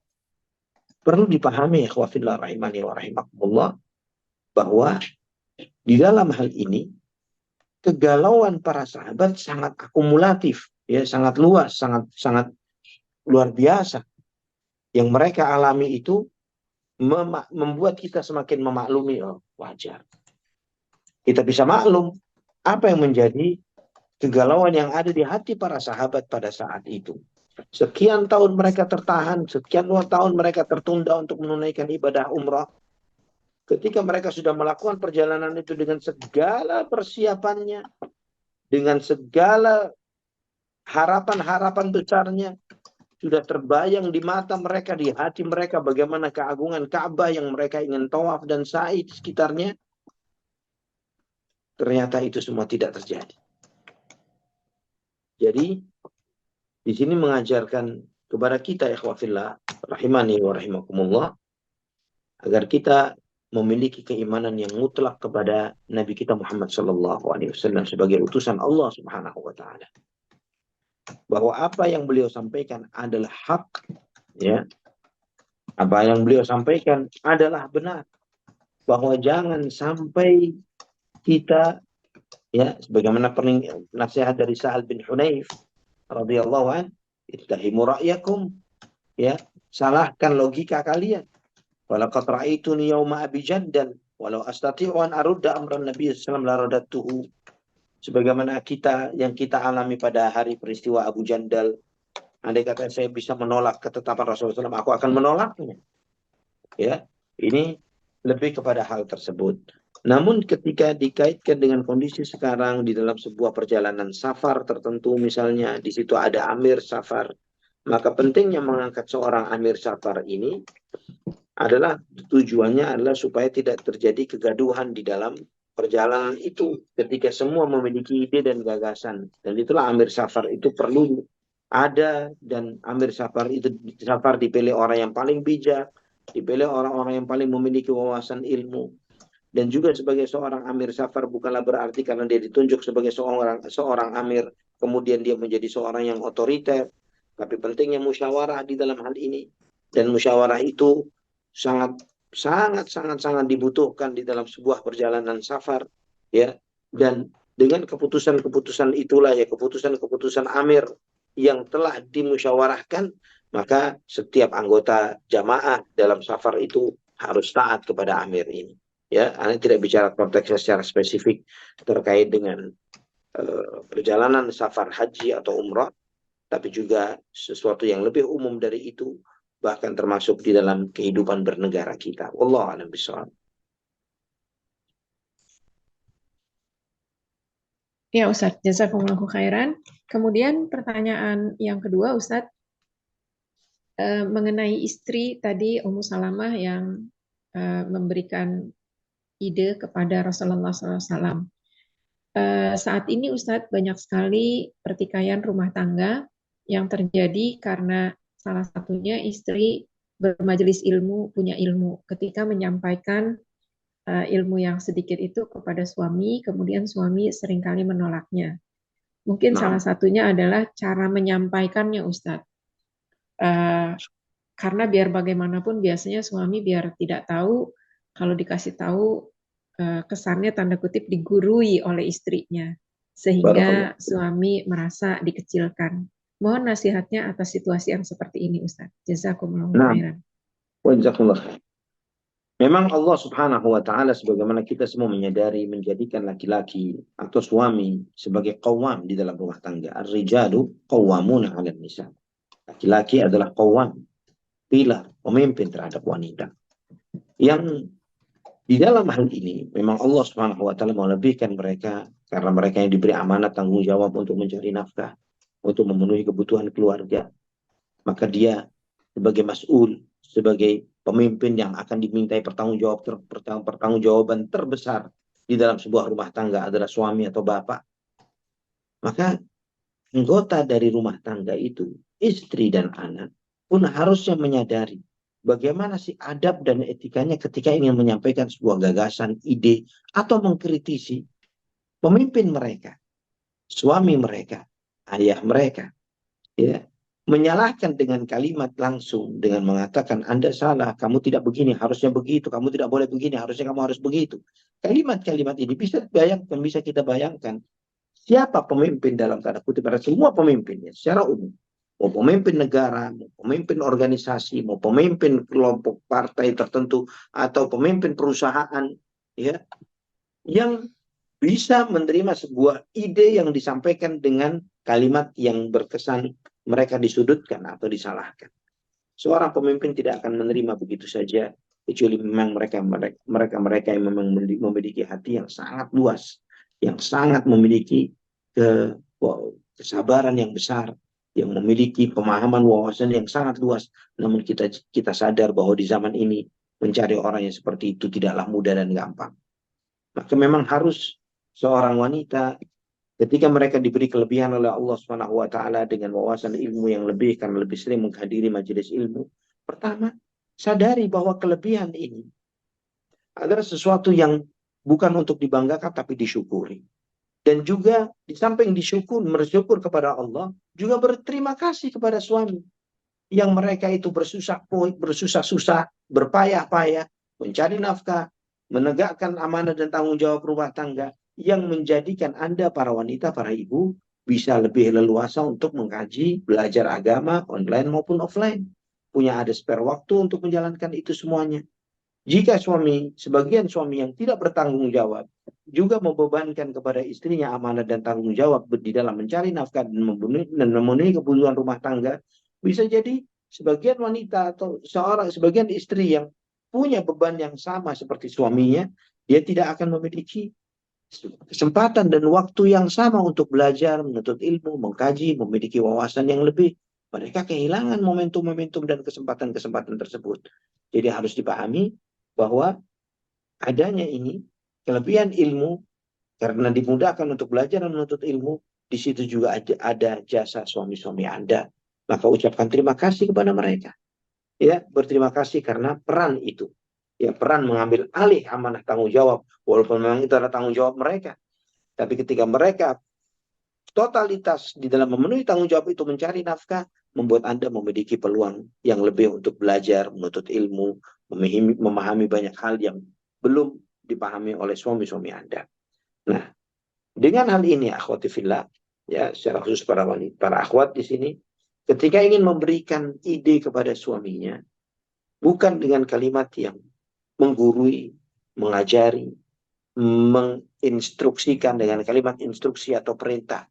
perlu dipahami ikhwafillah rahimani wa rahimakumullah bahwa di dalam hal ini kegalauan para sahabat sangat akumulatif, ya, sangat luas, sangat luar biasa. Yang mereka alami itu membuat kita semakin memaklumi, oh, wajar. Kita bisa maklum apa yang menjadi kegalauan yang ada di hati para sahabat pada saat itu. Sekian tahun mereka tertahan, sekian tahun mereka tertunda untuk menunaikan ibadah umrah. Ketika mereka sudah melakukan perjalanan itu dengan segala persiapannya, dengan segala harapan-harapan besarnya, sudah terbayang di mata mereka, di hati mereka, bagaimana keagungan Ka'bah yang mereka ingin tawaf dan sa'i di sekitarnya. Ternyata itu semua tidak terjadi. Jadi, di sini mengajarkan kepada kita, ikhwafillah, rahimani wa rahimakumullah, agar kita memiliki keimanan yang mutlak kepada Nabi kita Muhammad SAW sebagai utusan Allah Subhanahu wa Ta'ala. Bahwa apa yang beliau sampaikan adalah hak, ya. Apa yang beliau sampaikan adalah benar. Bahwa jangan sampai kita, ya, sebagaimana nasihat dari Sa'al bin Hunayf radhiyallahu an, ittahimu ra'yakum, ya, salahkan logika kalian. Walaqad ra'aituni yawma Abi Jandal walau astati'u an arudda amran Nabi sallallahu alaihi wasallam la radattuhu. Sebagaimana yang kita alami pada hari peristiwa Abu Jandal, andai kata saya bisa menolak ketetapan Rasulullah SAW, aku akan menolaknya. Ya, ini lebih kepada hal tersebut. Namun ketika dikaitkan dengan kondisi sekarang di dalam sebuah perjalanan safar tertentu, misalnya di situ ada amir safar, maka pentingnya mengangkat seorang amir safar ini adalah tujuannya adalah supaya tidak terjadi kegaduhan di dalam perjalanan itu ketika semua memiliki ide dan gagasan. Dan itulah amir safar itu perlu ada, dan amir safar itu safar dipilih orang yang paling bijak, dipilih orang-orang yang paling memiliki wawasan ilmu. Dan juga sebagai seorang amir safar bukanlah berarti karena dia ditunjuk sebagai seorang amir kemudian dia menjadi seorang yang otoriter, tapi pentingnya musyawarah di dalam hal ini. Dan musyawarah itu sangat sangat sangat sangat dibutuhkan di dalam sebuah perjalanan safar, ya. Dan dengan keputusan-keputusan itulah, ya, keputusan-keputusan amir yang telah dimusyawarahkan, maka setiap anggota jamaah dalam safar itu harus taat kepada amir ini. Ya, Anda tidak bicara konteksnya secara spesifik terkait dengan perjalanan safar haji atau umrah, tapi juga sesuatu yang lebih umum dari itu, bahkan termasuk di dalam kehidupan bernegara kita. Wallahu a'lam bishawab. Ya Ustadz, jazakumullahu khairan. Kemudian pertanyaan yang kedua Ustadz, mengenai istri tadi Ummu Salamah yang memberikan ide kepada Rasulullah SAW. Saat ini Ustadz banyak sekali pertikaian rumah tangga yang terjadi karena salah satunya istri bermajelis ilmu, punya ilmu. Ketika menyampaikan ilmu yang sedikit itu kepada suami, kemudian suami seringkali menolaknya. Mungkin salah Nah, satunya adalah cara menyampaikannya Ustadz. Karena biar bagaimanapun biasanya suami biar tidak tahu, kalau dikasih tahu kesannya tanda kutip digurui oleh istrinya, barakallah. sehingga suami merasa dikecilkan. Mohon nasihatnya atas situasi yang seperti ini, Ustaz. Jazakumullahu Nah, khairan. wajazakumullah khair. Memang Allah Subhanahu wa taala sebagaimana kita semua menyadari menjadikan laki-laki atau suami sebagai qawwam di dalam rumah tangga. Ar-rijalu qawwamuna 'alan nisa. Laki-laki adalah qawwam, pilar, pemimpin terhadap wanita. Yang di dalam hal ini memang Allah Subhanahu wa taala melebihkan mereka karena mereka yang diberi amanat tanggung jawab untuk mencari nafkah, untuk memenuhi kebutuhan keluarga. Maka dia sebagai mas'ul, sebagai pemimpin yang akan dimintai pertanggungjawaban terbesar di dalam sebuah rumah tangga adalah suami atau bapak. Maka anggota dari rumah tangga itu, istri dan anak, pun harusnya menyadari bagaimana sih adab dan etikanya ketika ingin menyampaikan sebuah gagasan, ide, atau mengkritisi pemimpin mereka, suami mereka, ayah mereka. Ya, menyalahkan dengan kalimat langsung, dengan mengatakan Anda salah, kamu tidak begini, harusnya begitu, kamu tidak boleh begini, harusnya kamu harus begitu. Kalimat-kalimat ini bisa kita bayangkan siapa pemimpin dalam tanda kutip, pada semua pemimpinnya secara umum, mau pemimpin negara, mau pemimpin organisasi, mau pemimpin kelompok partai tertentu, atau pemimpin perusahaan, ya, yang bisa menerima sebuah ide yang disampaikan dengan kalimat yang berkesan mereka disudutkan atau disalahkan. Seorang pemimpin tidak akan menerima begitu saja, kecuali memang mereka yang memang memiliki hati yang sangat luas, yang sangat memiliki kesabaran yang besar, yang memiliki pemahaman wawasan yang sangat luas. Namun kita sadar bahwa di zaman ini mencari orang yang seperti itu tidaklah mudah dan gampang. Maka memang harus seorang wanita ketika mereka diberi kelebihan oleh Allah Subhanahu wa taala dengan wawasan ilmu yang lebih karena lebih sering menghadiri majelis ilmu. Pertama, sadari bahwa kelebihan ini adalah sesuatu yang bukan untuk dibanggakan tapi disyukuri. Dan juga di samping bersyukur kepada Allah, juga berterima kasih kepada suami yang mereka itu bersusah-susah, berpayah-payah, mencari nafkah, menegakkan amanah dan tanggung jawab rumah tangga, yang menjadikan Anda para wanita, para ibu, bisa lebih leluasa untuk mengkaji, belajar agama, online maupun offline. Punya ada spare waktu untuk menjalankan itu semuanya. Jika sebagian suami yang tidak bertanggung jawab, juga membebankan kepada istrinya amanah dan tanggung jawab di dalam mencari nafkah dan memenuhi kebutuhan rumah tangga, bisa jadi sebagian wanita atau sebagian istri yang punya beban yang sama seperti suaminya, dia tidak akan memiliki kesempatan dan waktu yang sama untuk belajar, menuntut ilmu, mengkaji, memiliki wawasan yang lebih. Mereka kehilangan momentum-momentum dan kesempatan-kesempatan tersebut. Jadi harus dipahami bahwa adanya ini, kelebihan ilmu, karena dimudahkan untuk belajar dan menuntut ilmu, di situ juga ada jasa suami-suami Anda. Maka ucapkan terima kasih kepada mereka. Ya, berterima kasih karena peran itu. Ya, peran mengambil alih amanah tanggung jawab, walaupun memang itu adalah tanggung jawab mereka. Tapi ketika mereka totalitas di dalam memenuhi tanggung jawab itu mencari nafkah, membuat Anda memiliki peluang yang lebih untuk belajar, menuntut ilmu, memahami banyak hal yang belum dipahami oleh suami-suami Anda. Nah, dengan hal ini akhwati fillah, ya secara khusus para wanita, para akhwat di sini, ketika ingin memberikan ide kepada suaminya, bukan dengan kalimat yang menggurui, mengajari, menginstruksikan dengan kalimat instruksi atau perintah,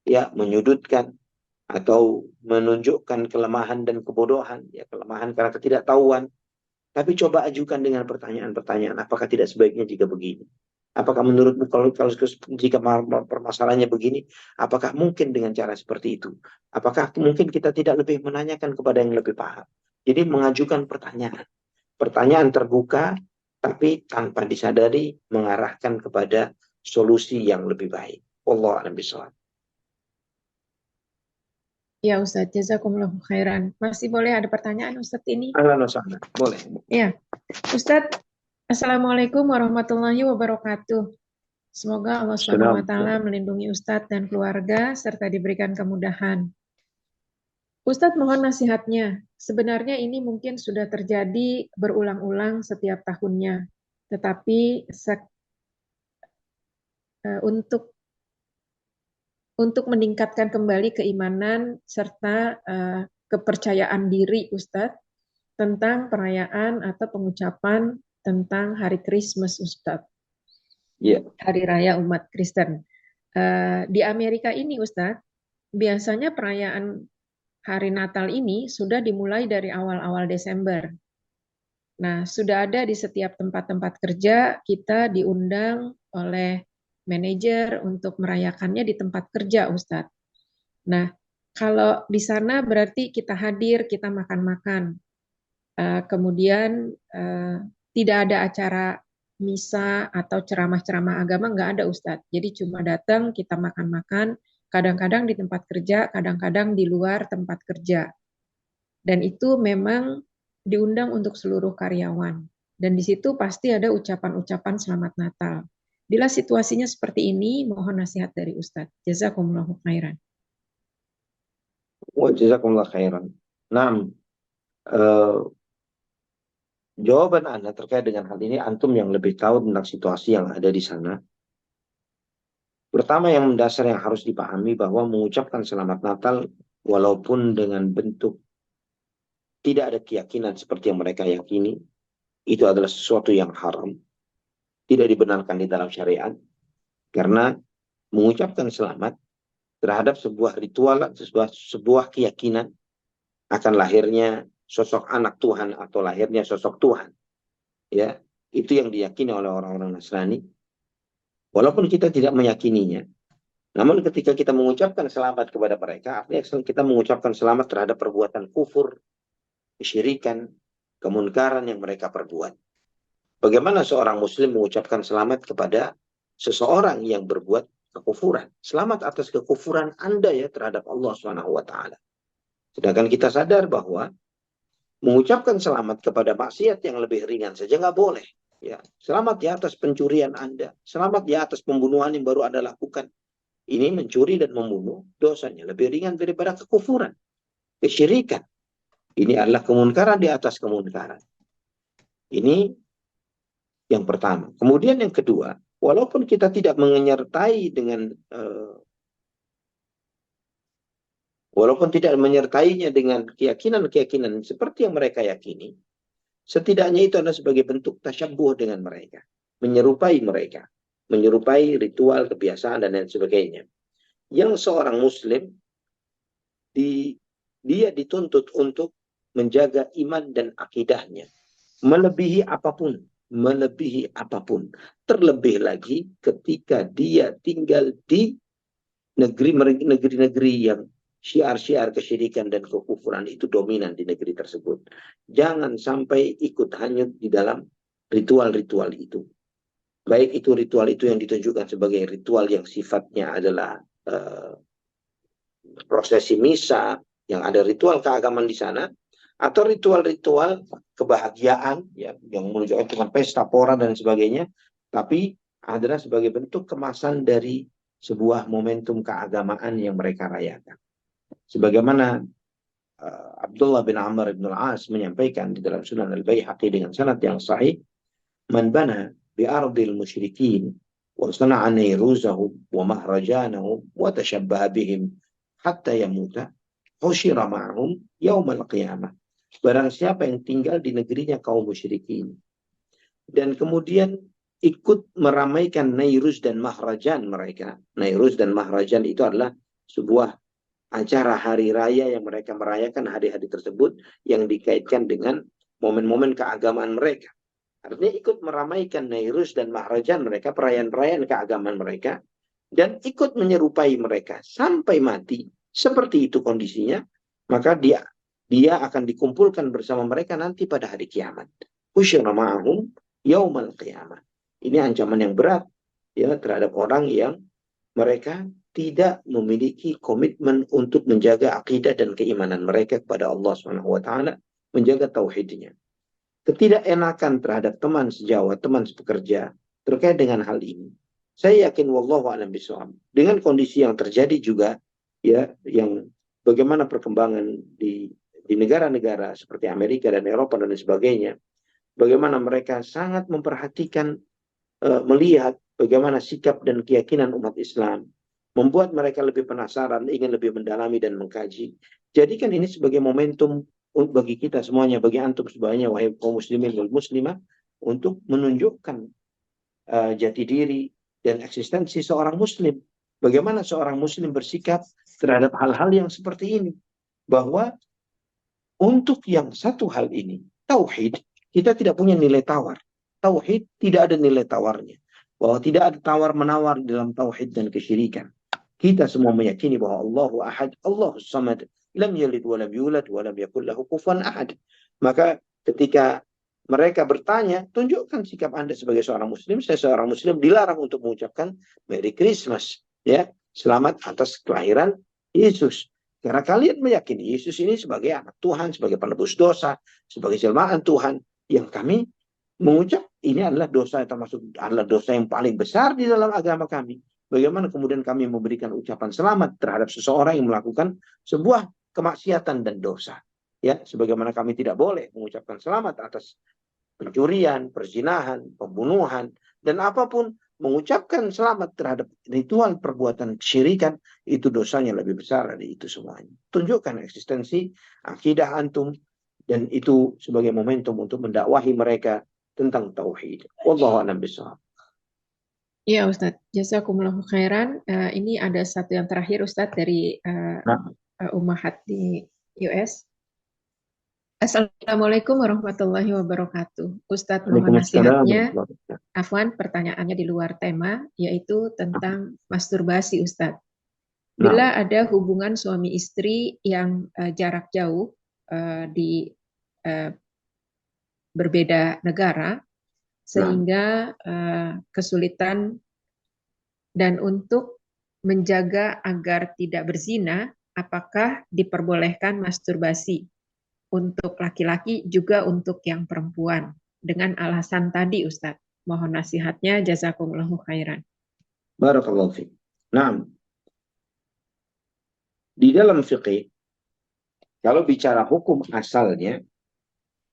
ya menyudutkan atau menunjukkan kelemahan dan kebodohan, ya kelemahan karena ketidaktahuan. Tapi coba ajukan dengan pertanyaan-pertanyaan, apakah tidak sebaiknya jika begini? Apakah menurutmu kalau jika permasalahannya begini, apakah mungkin dengan cara seperti itu? Apakah mungkin kita tidak lebih menanyakan kepada yang lebih paham? Jadi mengajukan pertanyaan. Pertanyaan terbuka, tapi tanpa disadari mengarahkan kepada solusi yang lebih baik. Wallahu a'lam bishawab. Ya Ustadz, jazakumullahu khairan. Masih boleh ada pertanyaan Ustadz ini? Ahlan wa sahlan. Boleh. Ya, Ustadz, Assalamualaikum warahmatullahi wabarakatuh. Semoga Allah Subhanahu wa Ta'ala melindungi Ustadz dan keluarga serta diberikan kemudahan. Ustadz mohon nasihatnya. Sebenarnya ini mungkin sudah terjadi berulang-ulang setiap tahunnya, tetapi untuk meningkatkan kembali keimanan serta kepercayaan diri Ustadz tentang perayaan atau pengucapan tentang hari Christmas Ustadz. Yeah. Hari Raya umat Kristen. Di Amerika ini Ustadz, biasanya perayaan hari Natal ini sudah dimulai dari awal-awal Desember. Nah, sudah ada di setiap tempat-tempat kerja, kita diundang oleh manajer untuk merayakannya di tempat kerja, Ustadz. Nah, kalau di sana berarti kita hadir, kita makan-makan. Kemudian tidak ada acara misa atau ceramah-ceramah agama, nggak ada Ustadz. Jadi cuma datang, kita makan-makan, kadang-kadang di tempat kerja, kadang-kadang di luar tempat kerja. Dan itu memang diundang untuk seluruh karyawan. Dan di situ pasti ada ucapan-ucapan selamat Natal. Bila situasinya seperti ini, mohon nasihat dari Ustadz. Jazakumullahu khairan. Wa jazakumullahu khairan. Nah, jawaban Anda terkait dengan hal ini, antum yang lebih tahu tentang situasi yang ada di sana. Pertama yang mendasar yang harus dipahami bahwa mengucapkan selamat Natal walaupun dengan bentuk tidak ada keyakinan seperti yang mereka yakini, itu adalah sesuatu yang haram. Tidak dibenarkan di dalam syariat. Karena mengucapkan selamat terhadap sebuah ritual, sebuah keyakinan akan lahirnya sosok anak Tuhan atau lahirnya sosok Tuhan. Ya, itu yang diyakini oleh orang-orang Nasrani. Walaupun kita tidak meyakininya, namun ketika kita mengucapkan selamat kepada mereka, artinya kita mengucapkan selamat terhadap perbuatan kufur, kesyirikan, kemunkaran yang mereka perbuat. Bagaimana seorang muslim mengucapkan selamat kepada seseorang yang berbuat kekufuran? Selamat atas kekufuran Anda ya terhadap Allah SWT. Sedangkan kita sadar bahwa mengucapkan selamat kepada maksiat yang lebih ringan saja nggak boleh. Ya, selamat di atas pencurian Anda. Selamat di atas pembunuhan yang baru Anda lakukan. Ini mencuri dan membunuh, dosanya lebih ringan daripada kekufuran, kesyirikan. Ini adalah kemunkaran di atas kemunkaran. Ini yang pertama. Kemudian yang kedua, walaupun kita tidak menyertai dengan walaupun tidak menyertainya dengan keyakinan-keyakinan seperti yang mereka yakini, setidaknya itu adalah sebagai bentuk tasyabbuh dengan mereka, menyerupai mereka, menyerupai ritual, kebiasaan, dan lain sebagainya. Yang seorang muslim, dia dituntut untuk menjaga iman dan akidahnya, melebihi apapun, melebihi apapun. Terlebih lagi ketika dia tinggal di negeri-negeri yang syiar-syiar kesyirikan dan kekufuran itu dominan di negeri tersebut. Jangan sampai ikut hanyut di dalam ritual-ritual itu. Baik itu ritual itu yang ditunjukkan sebagai ritual yang sifatnya adalah prosesi misa, yang ada ritual keagamaan di sana, atau ritual-ritual kebahagiaan ya, yang menunjukkan dengan pesta pora dan sebagainya, tapi adalah sebagai bentuk kemasan dari sebuah momentum keagamaan yang mereka rayakan. Sebagaimana Abdullah bin Amr bin Al-As menyampaikan di dalam Sunan Al-Baihaqi dengan sanad yang sahih, man bana bi ardil musyrikin wa sana'a nayruzahum wa mahrajanahum wa tashabbaha bihim hatta yamuta husyira ma'hum yaumal qiyamah. Barang siapa yang tinggal di negerinya kaum musyrikin dan kemudian ikut meramaikan Nairuz dan Mahrajan mereka. Nairuz dan Mahrajan itu adalah sebuah acara hari raya yang mereka merayakan hari-hari tersebut yang dikaitkan dengan momen-momen keagamaan mereka. Artinya ikut meramaikan Nairuz dan Mahrajan mereka, perayaan-perayaan keagamaan mereka, dan ikut menyerupai mereka sampai mati. Seperti itu kondisinya, maka dia akan dikumpulkan bersama mereka nanti pada hari kiamat. Usyra ma'ahum yaumal qiyamah. Ini ancaman yang berat ya terhadap orang yang mereka tidak memiliki komitmen untuk menjaga akidah dan keimanan mereka kepada Allah SWT, menjaga tauhidnya. Ketidakenakan terhadap teman sejawat, teman sepekerja terkait dengan hal ini. Saya yakin wallahu a'lam bishawab. Dengan kondisi yang terjadi juga ya, yang bagaimana perkembangan di negara-negara seperti Amerika dan Eropa dan sebagainya, bagaimana mereka sangat memperhatikan melihat bagaimana sikap dan keyakinan umat Islam, membuat mereka lebih penasaran, ingin lebih mendalami dan mengkaji. Jadikan ini sebagai momentum bagi kita semuanya, bagi antum semuanya, wahai kaum muslimin wal muslimah, untuk menunjukkan jati diri dan eksistensi seorang muslim. Bagaimana seorang muslim bersikap terhadap hal-hal yang seperti ini. Bahwa untuk yang satu hal ini, tauhid, kita tidak punya nilai tawar. Tauhid tidak ada nilai tawarnya. Bahwa tidak ada tawar-menawar dalam tauhid dan kesyirikan. Kita semua meyakini bahwa Allahu Ahad, Allahu Samad, lam yalid wa lam yulad wa lam yakul lahu kufuwan ahad. Maka ketika mereka bertanya, tunjukkan sikap Anda sebagai seorang muslim. Saya seorang muslim dilarang untuk mengucapkan Merry Christmas, ya, selamat atas kelahiran Yesus. Karena kalian meyakini Yesus ini sebagai anak Tuhan, sebagai penebus dosa, sebagai jelmaan Tuhan, yang kami mengucap ini adalah dosa, termasuk adalah dosa yang paling besar di dalam agama kami. Bagaimana kemudian kami memberikan ucapan selamat terhadap seseorang yang melakukan sebuah kemaksiatan dan dosa. Ya, sebagaimana kami tidak boleh mengucapkan selamat atas pencurian, perzinahan, pembunuhan, dan apapun, mengucapkan selamat terhadap ritual perbuatan kesyirikan, itu dosanya lebih besar dari itu semuanya. Tunjukkan eksistensi akidah antum, dan itu sebagai momentum untuk mendakwahi mereka tentang tauhid. Wallahu a'lam bishawab. Ya Ustadz, jazakumullahu khairan. Ini ada satu yang terakhir Ustadz dari Ummahat di US. Assalamualaikum warahmatullahi wabarakatuh. Ustadz mohon nasihatnya. Afwan, pertanyaannya di luar tema, yaitu tentang masturbasi Ustadz. Bila ada hubungan suami istri yang jarak jauh di berbeda negara, sehingga kesulitan dan untuk menjaga agar tidak berzina, apakah diperbolehkan masturbasi untuk laki-laki juga untuk yang perempuan dengan alasan tadi Ustadz? Mohon nasihatnya, jazakumullahu khairan. Barakallahu fiik. Naam. Di dalam fikih, kalau bicara hukum asalnya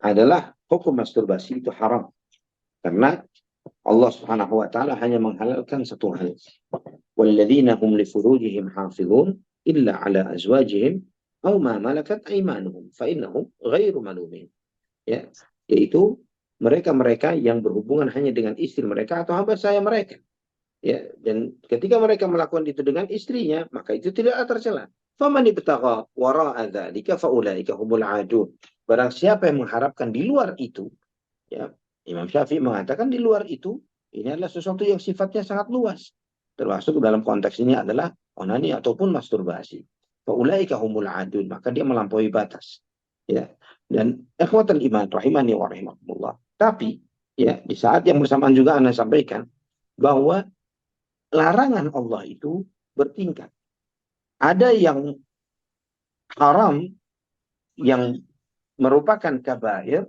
adalah hukum masturbasi itu haram. Karena Allah Subhanahu wa taala hanya menghalalkan satu hal. Walladzina hum li furujihim hafizun illa ala azwajihim aw ma malakat aymanuhum fa innahum ghairu malumin. Ya, yaitu mereka-mereka yang berhubungan hanya dengan istri mereka atau hamba sahaya mereka. Ya, dan ketika mereka melakukan itu dengan istrinya, maka itu tidak tercela. Faman ibtagha wara'a dzalika fa ulaika humul 'adun. Barang siapa yang mengharapkan di luar itu, ya, Imam Syafi'i mengatakan di luar itu, ini adalah sesuatu yang sifatnya sangat luas. Termasuk dalam konteks ini adalah onani ataupun masturbasi. Faulaika humul adun, maka dia melampaui batas. Ya. Dan ikhwatal iman rahimani wa rahimakumullah. Tapi ya di saat yang bersamaan juga Anda sampaikan bahwa larangan Allah itu bertingkat. Ada yang haram yang merupakan kabair,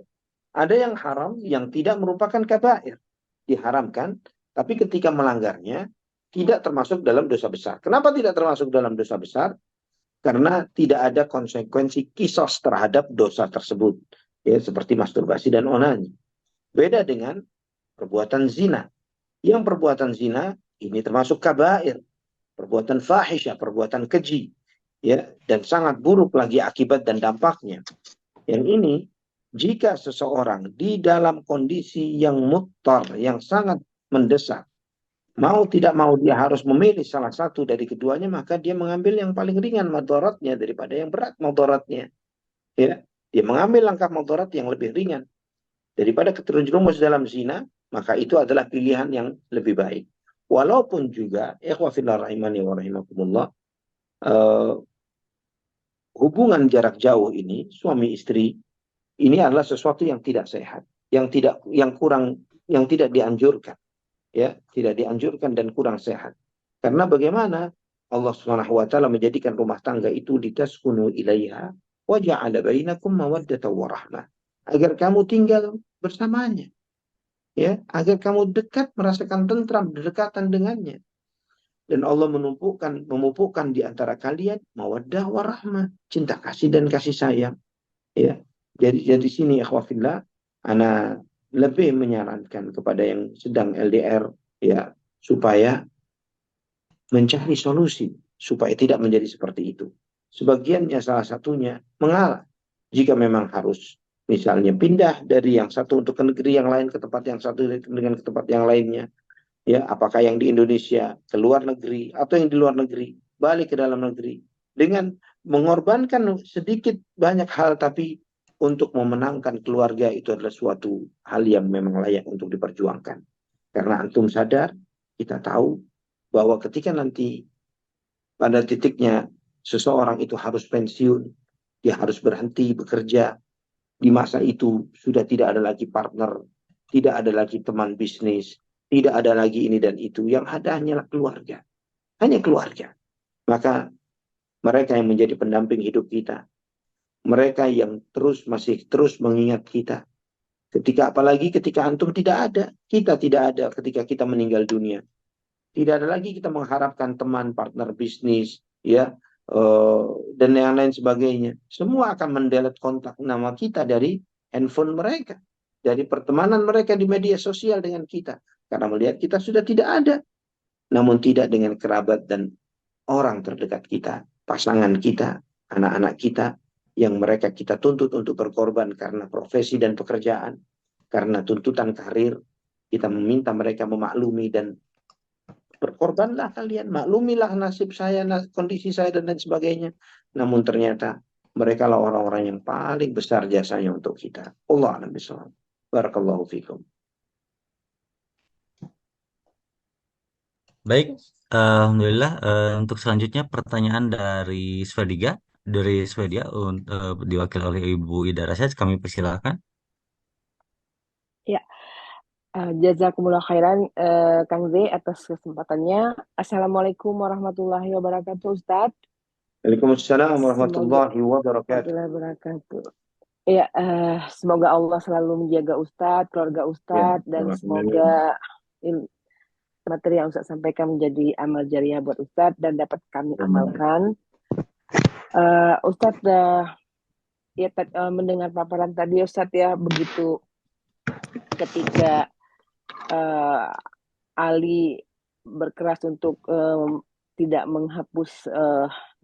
ada yang haram yang tidak merupakan kabair. Diharamkan, tapi ketika melanggarnya tidak termasuk dalam dosa besar. Kenapa tidak termasuk dalam dosa besar? Karena tidak ada konsekuensi kisos terhadap dosa tersebut. Ya, seperti masturbasi dan onani. Beda dengan perbuatan zina. Yang perbuatan zina ini termasuk kabair, perbuatan fahisyah, perbuatan keji, ya, dan sangat buruk lagi akibat dan dampaknya. Yang ini, jika seseorang di dalam kondisi yang muttar, yang sangat mendesak, mau tidak mau dia harus memilih salah satu dari keduanya, maka dia mengambil yang paling ringan madaratnya daripada yang berat madaratnya. Ya, dia mengambil langkah madarat yang lebih ringan daripada terjerumus dalam zina, maka itu adalah pilihan yang lebih baik. Walaupun juga, ikhwah fillah rahimani wa rahimakumullah, hubungan jarak jauh ini, suami istri, ini adalah sesuatu yang tidak sehat, yang tidak dianjurkan, ya, tidak dianjurkan dan kurang sehat. Karena bagaimana Allah Subhanahu wa taala menjadikan rumah tangga itu litaskunu ilaiha wa ja'ala bainakum mawaddatan wa rahmah. Agar kamu tinggal bersamanya, ya, agar kamu dekat merasakan tentram berdekatan dengannya. Dan Allah memupukkan di antara kalian mawaddah warahmah, cinta kasih dan kasih sayang. Ya, jadi sini akhwafillah, ana lebih menyarankan kepada yang sedang LDR, ya, supaya mencari solusi supaya tidak menjadi seperti itu. Sebagiannya salah satunya mengalah. Jika memang harus misalnya pindah dari yang satu untuk ke negeri yang lain ke tempat yang satu dengan ke tempat yang lainnya, ya, apakah yang di Indonesia ke luar negeri atau yang di luar negeri balik ke dalam negeri dengan mengorbankan sedikit banyak hal, tapi untuk memenangkan keluarga itu adalah suatu hal yang memang layak untuk diperjuangkan. Karena antum sadar, kita tahu bahwa ketika nanti pada titiknya seseorang itu harus pensiun, dia harus berhenti bekerja, di masa itu sudah tidak ada lagi partner, tidak ada lagi teman bisnis, tidak ada lagi ini dan itu. Yang ada hanyalah keluarga. Hanya keluarga. Maka mereka yang menjadi pendamping hidup kita, mereka yang masih terus mengingat kita. Apalagi ketika antum tidak ada, kita tidak ada ketika kita meninggal dunia. Tidak ada lagi kita mengharapkan teman, partner bisnis, ya, dan yang lain sebagainya. Semua akan mendelete kontak nama kita dari handphone mereka, dari pertemanan mereka di media sosial dengan kita, karena melihat kita sudah tidak ada. Namun tidak dengan kerabat dan orang terdekat kita, pasangan kita, anak-anak kita, yang mereka kita tuntut untuk berkorban karena profesi dan pekerjaan, karena tuntutan karir. Kita meminta mereka memaklumi dan berkorbanlah kalian, maklumilah nasib saya, kondisi saya dan lain sebagainya. Namun ternyata mereka lah orang-orang yang paling besar jasanya untuk kita. Allah a'lam bishawab. Barakallahu fikum. Baik, alhamdulillah. Untuk selanjutnya pertanyaan dari Swediga, diwakili oleh Ibu Ida Rasyad, kami persilakan. Ya, jazakumullah khairan Kang Z atas kesempatannya. Assalamualaikum warahmatullahi wabarakatuh, Ustadz. Waalaikumsalam Semoga warahmatullahi wabarakatuh. wabarakatuh. Ya, semoga Allah selalu menjaga Ustadz, keluarga Ya, Ustadz, dan semoga materi yang Ustadz sampaikan menjadi amal jariah buat Ustadz dan dapat kami amalkan. Ustadz, ya, mendengar paparan tadi Ustadz, ya, begitu ketika Ali berkeras untuk tidak menghapus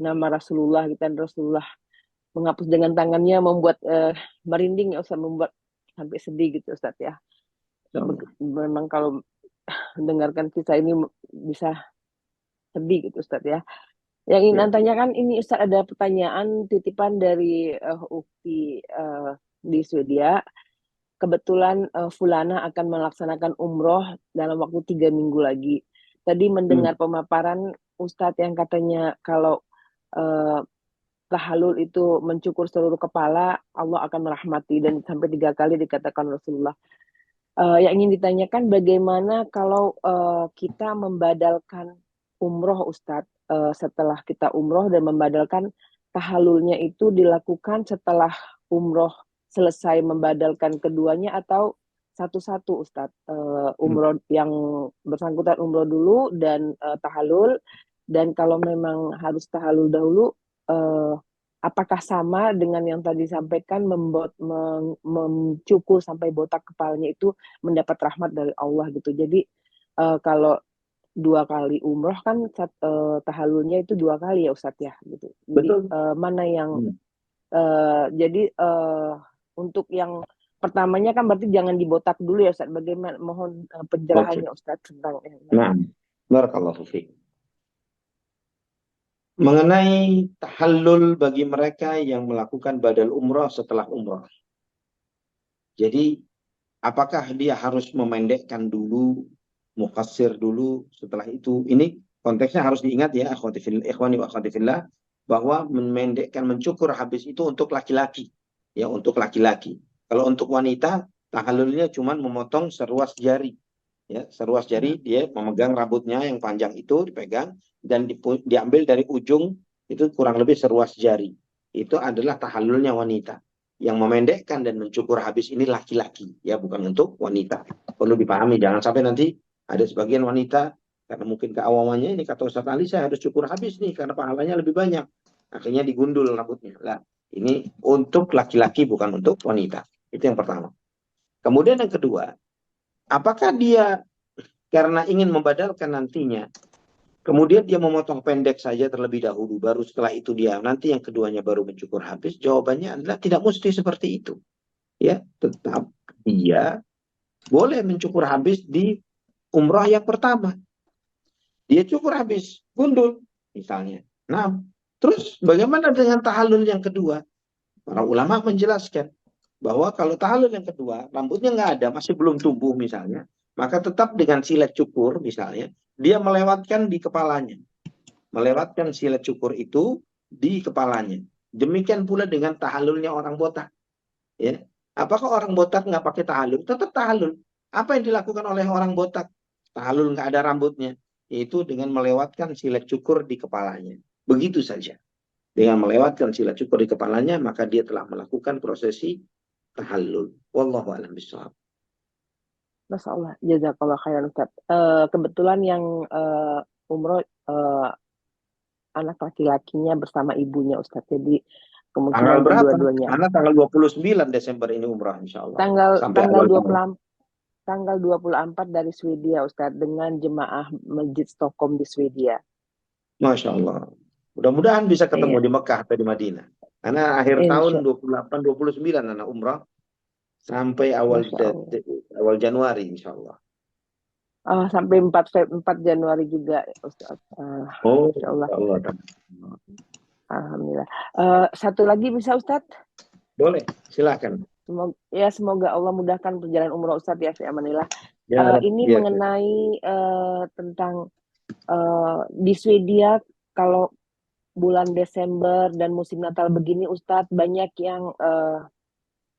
nama Rasulullah, dan Rasulullah menghapus dengan tangannya, membuat merinding, ya Ustaz, membuat sampai sedih gitu Ustaz, ya. Memang kalau mendengarkan kisah ini bisa sedih gitu Ustaz, ya. Yang ingin tanyakan ini Ustaz, ada pertanyaan titipan dari Ukti di Swedia. kebetulan Fulana akan melaksanakan umroh dalam waktu 3 minggu lagi. Tadi mendengar pemaparan Ustadz yang katanya kalau tahallul itu mencukur seluruh kepala, Allah akan merahmati, dan sampai 3 kali dikatakan Rasulullah. Yang ingin ditanyakan, bagaimana kalau kita membadalkan umroh, Ustadz, setelah kita umroh dan membadalkan tahallulnya itu dilakukan setelah umroh selesai membadalkan keduanya, atau satu-satu, Ustadz, umroh yang bersangkutan umroh dulu dan tahallul, dan kalau memang harus tahallul dahulu, apakah sama dengan yang tadi disampaikan mencukur sampai botak kepalanya itu mendapat rahmat dari Allah gitu. Jadi kalau 2 kali umroh kan tahallulnya itu 2 kali ya Ustadz ya gitu. Jadi Betul. mana yang jadi untuk yang pertamanya kan berarti jangan dibotak dulu ya Ustadz. Bagaimana, mohon pencerahannya Ustadz tentang Nah, barakallahu fiik. Mengenai tahallul bagi mereka yang melakukan badal umrah setelah umrah. Jadi, apakah dia harus memendekkan dulu, muqassir dulu, setelah itu? Ini konteksnya harus diingat ya, ikhwani wa akhwati fillah, bahwa memendekkan, mencukur habis itu untuk laki-laki. Ya, untuk laki-laki. Kalau untuk wanita, tahallulnya cuma memotong seruas jari. Ya, seruas jari, dia memegang rambutnya yang panjang itu, dipegang, dan diambil dari ujung, itu kurang lebih seruas jari. Itu adalah tahallulnya wanita. Yang memendekkan dan mencukur habis ini laki-laki, ya, bukan untuk wanita. Perlu dipahami, jangan sampai nanti ada sebagian wanita, karena mungkin keawamannya, ini kata Ustaz Ali, saya harus cukur habis nih, karena pahalanya lebih banyak. Akhirnya digundul rambutnya. Lah, ini untuk laki-laki, bukan untuk wanita. Itu yang pertama. Kemudian yang kedua, apakah dia karena ingin membadalkan nantinya, kemudian dia memotong pendek saja terlebih dahulu, baru setelah itu dia nanti yang keduanya baru mencukur habis? Jawabannya adalah tidak mesti seperti itu. Ya, tetap dia boleh mencukur habis di umrah yang pertama. Dia cukur habis, gundul misalnya. Nah, terus bagaimana dengan tahallul yang kedua? Para ulama menjelaskan bahwa kalau tahallul yang kedua, rambutnya nggak ada, masih belum tumbuh misalnya, maka tetap dengan silet cukur misalnya, dia melewatkan di kepalanya. Melewatkan silet cukur itu di kepalanya. Demikian pula dengan tahallulnya orang botak. Ya. Apakah orang botak nggak pakai tahallul? Tetap tahallul. Apa yang dilakukan oleh orang botak? Tahallul nggak ada rambutnya. Yaitu dengan melewatkan silet cukur di kepalanya. Begitu saja. Dengan melewatkan silet cukur di kepalanya, maka dia telah melakukan prosesi tahallul. Wallahu a'lam bishawab. Masya Allah, jazakallah khairan Ustaz. Kebetulan yang umroh anak laki-lakinya bersama ibunya Ustaz. Jadi Tanggal kemungkinan berapa? kedua-duanya. Karena tanggal 29 Desember ini umrah insya Allah. Sampai Tanggal awal tahun. tanggal 24 dari Swedia Ustaz, dengan jemaah Masjid Stockholm di Swedia. Masya Allah. Mudah-mudahan bisa ketemu Iya. di Mekah atau di Madinah. Karena akhir tahun Insya 28-29 anak umrah. Sampai awal Masya Allah. awal Januari insya Allah. Sampai 4 Januari juga Ustaz. Oh, Masya Allah. Allah. Alhamdulillah. Satu lagi bisa Ustaz? Boleh, silakan. Semoga Allah mudahkan perjalanan umroh Ustaz ya, fi amanillah. Ya, Ini ya. mengenai tentang di Swedia, kalau bulan Desember dan musim Natal begini Ustadz, banyak yang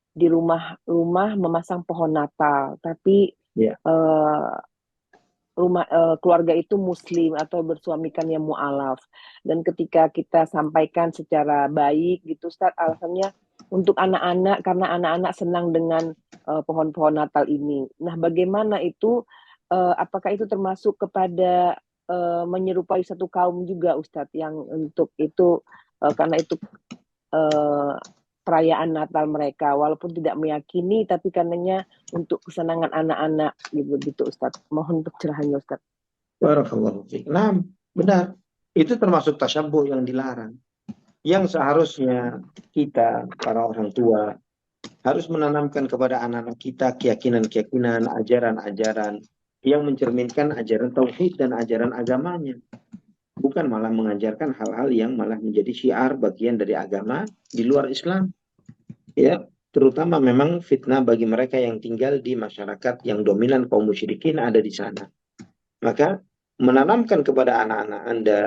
di rumah memasang pohon Natal, tapi Ya. keluarga itu Muslim atau bersuamikan yang mu'alaf, dan ketika kita sampaikan secara baik gitu Ustadz, alasannya untuk anak-anak, karena anak-anak senang dengan pohon-pohon Natal ini. Nah, bagaimana itu, apakah itu termasuk kepada menyerupai satu kaum juga Ustadz, yang untuk itu karena itu perayaan Natal mereka, walaupun tidak meyakini, tapi karenanya untuk kesenangan anak-anak gitu Ustadz. Mohon pencerahannya Ustadz. Barakallahu fiik. Nah, benar. Itu termasuk tasyabbuh yang dilarang. Yang seharusnya kita, para orang tua, harus menanamkan kepada anak-anak kita keyakinan-keyakinan, ajaran-ajaran yang mencerminkan ajaran tauhid dan ajaran agamanya. Bukan malah mengajarkan hal-hal yang malah menjadi syiar bagian dari agama di luar Islam. Ya, terutama memang fitnah bagi mereka yang tinggal di masyarakat yang dominan kaum musyrikin ada di sana. Maka menanamkan kepada anak-anak Anda,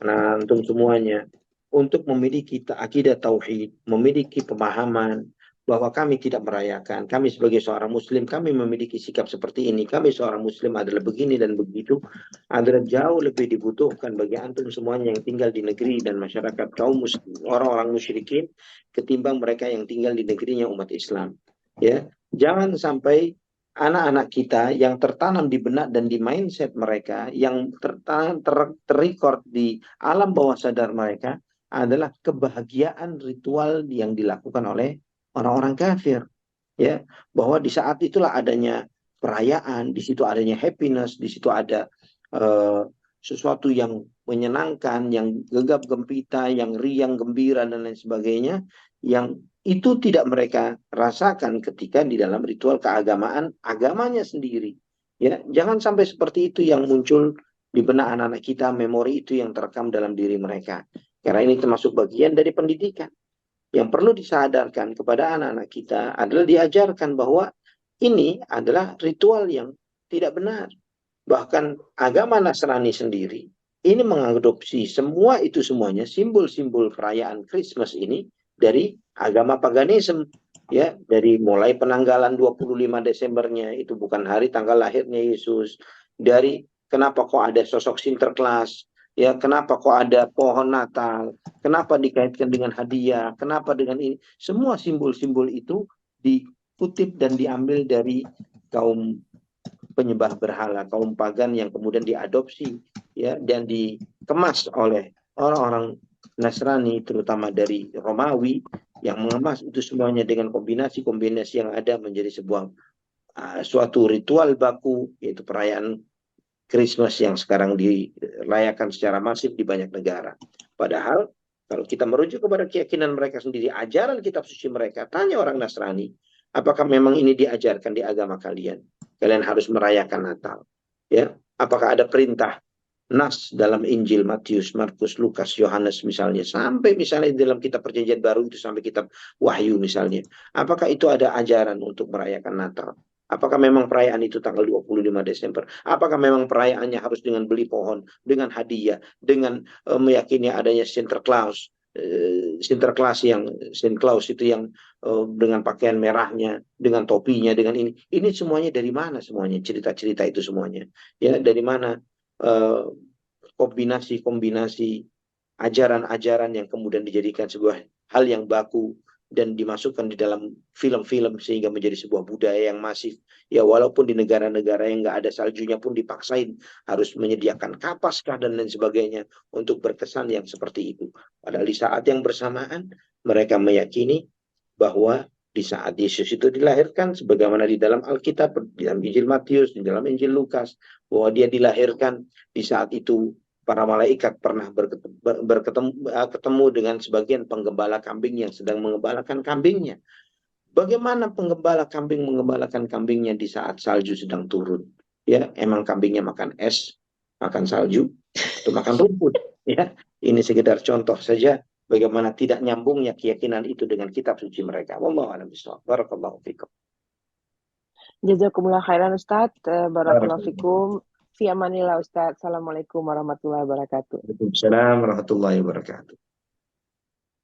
anak antum semuanya, untuk memiliki akidah tauhid, memiliki pemahaman bahwa kami tidak merayakan, kami sebagai seorang muslim, kami memiliki sikap seperti ini, kami seorang muslim adalah begini dan begitu, adalah jauh lebih dibutuhkan bagi antum semuanya yang tinggal di negeri dan masyarakat kaum muslim, orang-orang musyrikin, ketimbang mereka yang tinggal di negerinya umat Islam. Ya, jangan sampai anak-anak kita yang tertanam di benak dan di mindset mereka, yang terrecord di alam bawah sadar mereka, adalah kebahagiaan ritual yang dilakukan oleh orang-orang kafir. Ya, bahwa di saat itulah adanya perayaan, di situ adanya happiness, di situ ada sesuatu yang menyenangkan, yang gegap gempita, yang riang gembira dan lain sebagainya, yang itu tidak mereka rasakan ketika di dalam ritual keagamaan agamanya sendiri. Ya, jangan sampai seperti itu yang muncul di benak anak-anak kita, memori itu yang terekam dalam diri mereka. Karena ini termasuk bagian dari pendidikan. Yang perlu disadarkan kepada anak-anak kita adalah diajarkan bahwa ini adalah ritual yang tidak benar. Bahkan agama Nasrani sendiri ini mengadopsi semua itu semuanya, simbol-simbol perayaan Christmas ini dari agama paganisme. Ya, dari mulai penanggalan 25 Desembernya itu bukan hari tanggal lahirnya Yesus. Dari kenapa kok ada sosok Sinterklas, ya, kenapa kok ada pohon Natal, kenapa dikaitkan dengan hadiah, kenapa dengan ini. Semua simbol-simbol itu dikutip dan diambil dari kaum penyembah berhala, kaum pagan yang kemudian diadopsi, ya, dan dikemas oleh orang-orang Nasrani, terutama dari Romawi, yang mengemas itu semuanya dengan kombinasi-kombinasi yang ada menjadi sebuah suatu ritual baku, yaitu perayaan Christmas yang sekarang dirayakan secara masif di banyak negara. Padahal kalau kita merujuk kepada keyakinan mereka sendiri, ajaran kitab suci mereka, tanya orang Nasrani, apakah memang ini diajarkan di agama kalian? Kalian harus merayakan Natal. Ya, apakah ada perintah nas dalam Injil Matius, Markus, Lukas, Yohanes misalnya, sampai misalnya dalam kitab Perjanjian Baru itu sampai kitab Wahyu misalnya. Apakah itu ada ajaran untuk merayakan Natal? Apakah memang perayaan itu tanggal 25 Desember? Apakah memang perayaannya harus dengan beli pohon, dengan hadiah, dengan meyakini adanya Sinterklaas, Sinterklaas yang Sinterklaas itu yang dengan pakaian merahnya, dengan topinya, dengan ini. Ini semuanya dari mana semuanya? Cerita-cerita itu semuanya. Ya, dari mana kombinasi-kombinasi ajaran-ajaran yang kemudian dijadikan sebuah hal yang baku dan dimasukkan di dalam film-film sehingga menjadi sebuah budaya yang masif. Ya, walaupun di negara-negara yang nggak ada saljunya pun dipaksain harus menyediakan kapaskah dan lain sebagainya untuk berkesan yang seperti itu. Padahal di saat yang bersamaan mereka meyakini bahwa di saat Yesus itu dilahirkan, sebagaimana di dalam Alkitab, di dalam Injil Matius, di dalam Injil Lukas, bahwa dia dilahirkan di saat itu para malaikat pernah ketemu dengan sebagian penggembala kambing yang sedang mengembalakan kambingnya. Bagaimana penggembala kambing mengembalakan kambingnya di saat salju sedang turun? Ya, emang kambingnya makan es, makan salju, atau makan rumput? Ya, ini sekedar contoh saja bagaimana tidak nyambungnya keyakinan itu dengan kitab suci mereka. Wallahu a'lam bishawab. Barakallahu fikum. Jazakumullah khairan Ustaz. Barakallahu fikum. Fi amanillah Ustaz. Assalamualaikum warahmatullahi wabarakatuh. Waalaikumsalam warahmatullahi wabarakatuh.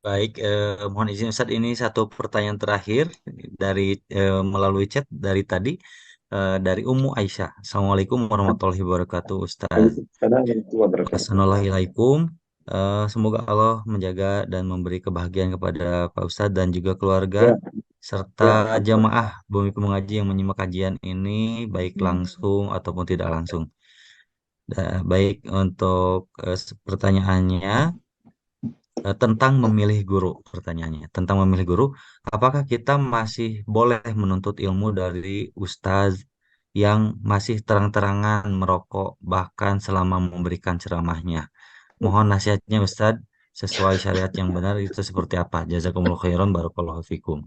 Baik, mohon izin Ustaz, ini satu pertanyaan terakhir dari melalui chat dari tadi dari Ummu Aisyah. Assalamualaikum warahmatullahi wabarakatuh Ustaz. Waalaikumsalam warahmatullahi wabarakatuh. Assalamualaikum. Semoga Allah menjaga dan memberi kebahagiaan kepada Pak Ustadz dan juga keluarga Ya, serta ya. jamaah Bumi Mengaji yang menyimak kajian ini baik langsung ataupun tidak langsung. Baik, untuk pertanyaannya tentang memilih guru, pertanyaannya tentang memilih guru, apakah kita masih boleh menuntut ilmu dari ustadz yang masih terang-terangan merokok bahkan selama memberikan ceramahnya? Mohon nasihatnya Ustadz, sesuai syariat yang benar itu seperti apa? Jazakumullah khairan, barakallahu fikum.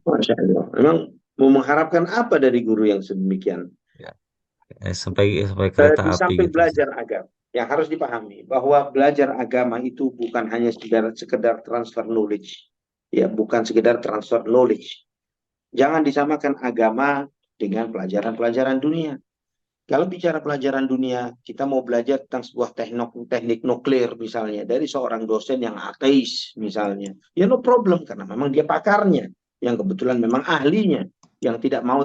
Masya Allah. Memang mau mengharapkan apa dari guru yang sedemikian? Ya, sampai kereta Di api samping gitu belajar Ustadz. agama, yang harus dipahami bahwa belajar agama itu bukan hanya sekedar transfer knowledge. ya, bukan sekedar transfer knowledge. Jangan disamakan agama dengan pelajaran-pelajaran dunia. Kalau bicara pelajaran dunia, kita mau belajar tentang sebuah teknik nuklir misalnya dari seorang dosen yang ateis misalnya, ya no problem karena memang dia pakarnya, yang kebetulan memang ahlinya. Yang tidak mau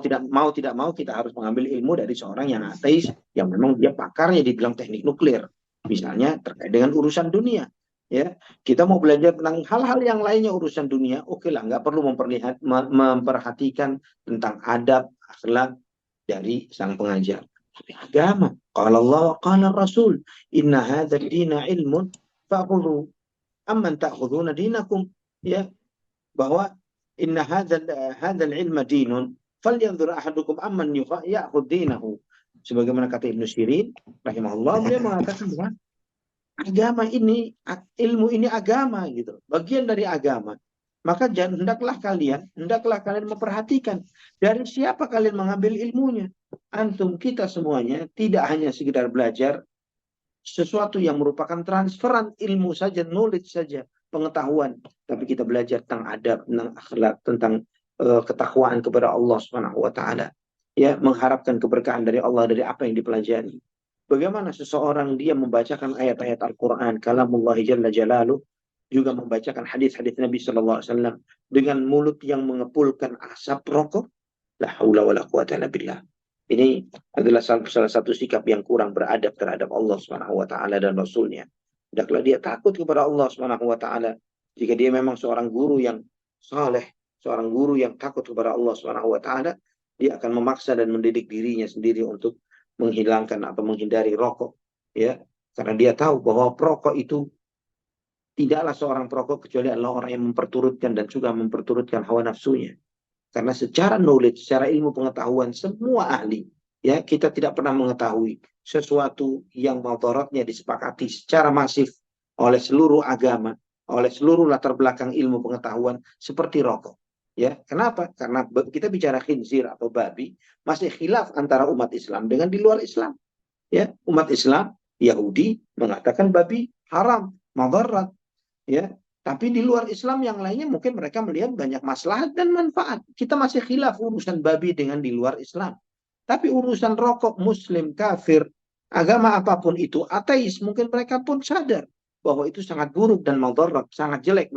kita harus mengambil ilmu dari seorang yang ateis yang memang dia pakarnya di bidang teknik nuklir, misalnya terkait dengan urusan dunia. Ya, kita mau belajar tentang hal-hal yang lainnya urusan dunia, oke lah, nggak perlu memperhatikan tentang adab, akhlak dari sang pengajar. Tapi agama, qala Allah wa qala Rasul, inna hadzal dina ilmun fa'khudhu amman ta'khuduna dinakum, ya, bahwa inna hadzal ilma dinun falyanzur ahadukum amman ya'khudh dinahu. Sebagaimana kata Ibnu Sirin rahimahullah, beliau mengatakan bahwa agama ini, ilmu ini agama gitu, bagian dari agama. Maka hendaklah kalian memperhatikan dari siapa kalian mengambil ilmunya. Antum, kita semuanya tidak hanya sekedar belajar sesuatu yang merupakan transferan ilmu saja, knowledge saja, pengetahuan, tapi kita belajar tentang adab, tentang akhlak, tentang ketakwaan kepada Allah Subhanahu wa taala. Ya, mengharapkan keberkahan dari Allah dari apa yang dipelajari. Bagaimana seseorang dia membacakan ayat-ayat Al-Quran, kalamullah jalla jalaluh, juga membacakan hadis-hadis Nabi Sallallahu Alaihi Wasallam dengan mulut yang mengepulkan asap rokok, la haula wala quwata illa billah. Ini adalah salah satu sikap yang kurang beradab terhadap Allah Subhanahu wa taala dan Rasulnya. Hendaklah dia takut kepada Allah Subhanahu wa taala. Jika dia memang seorang guru yang saleh, seorang guru yang takut kepada Allah Subhanahu wa taala, dia akan memaksa dan mendidik dirinya sendiri untuk menghilangkan atau menghindari rokok, ya, karena dia tahu bahwa perokok itu tidaklah seorang perokok kecuali adalah orang yang memperturutkan dan juga memperturutkan hawa nafsunya. Karena secara knowledge, secara ilmu pengetahuan, semua ahli, ya, kita tidak pernah mengetahui sesuatu yang mudaratnya disepakati secara masif oleh seluruh agama, oleh seluruh latar belakang ilmu pengetahuan seperti rokok. Ya, kenapa? Karena kita bicara khinzir atau babi, masih khilaf antara umat Islam dengan di luar Islam. Ya, umat Islam Yahudi mengatakan babi haram, mudarat, ya. Tapi di luar Islam yang lainnya mungkin mereka melihat banyak maslahat dan manfaat. Kita masih khilaf urusan babi dengan di luar Islam. Tapi urusan rokok, muslim, kafir, agama apapun itu, ateis, mungkin mereka pun sadar bahwa itu sangat buruk dan mudarat, sangat jelek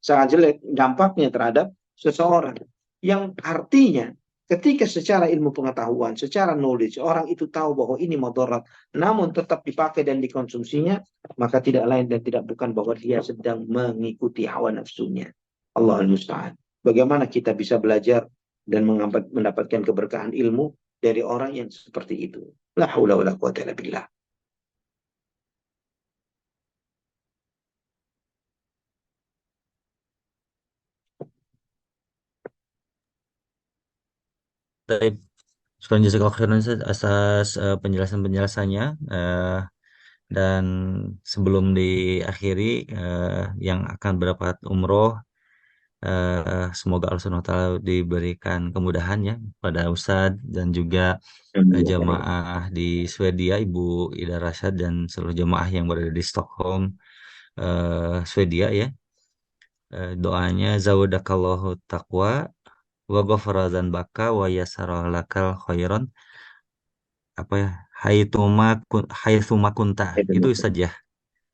sangat jelek dampaknya terhadap seseorang. Yang artinya ketika secara ilmu pengetahuan, secara knowledge, orang itu tahu bahwa ini mudarat, namun tetap dipakai dan dikonsumsinya, maka tidak lain dan tidak bukan bahwa dia sedang mengikuti hawa nafsunya. Allahul musta'an. Bagaimana kita bisa belajar dan mendapatkan keberkahan ilmu dari orang yang seperti itu? La haula wala quwata illa billah. Baik, sekarang jazakallahu khairan Ustaz, atas penjelasan-penjelasannya. Dan sebelum diakhiri, yang akan berangkat umroh, semoga Allah Subhanahu wa taala diberikan kemudahan ya pada Ustadz dan juga jamaah di Swedia, Ibu Ida Rasyad dan seluruh jamaah yang berada di Stockholm, Swedia ya. Doanya zawadakallahu taqwa wa ghafara dzanbaka wa yassara lakal khairan, apa ya, haitsuma kunta, itu saja.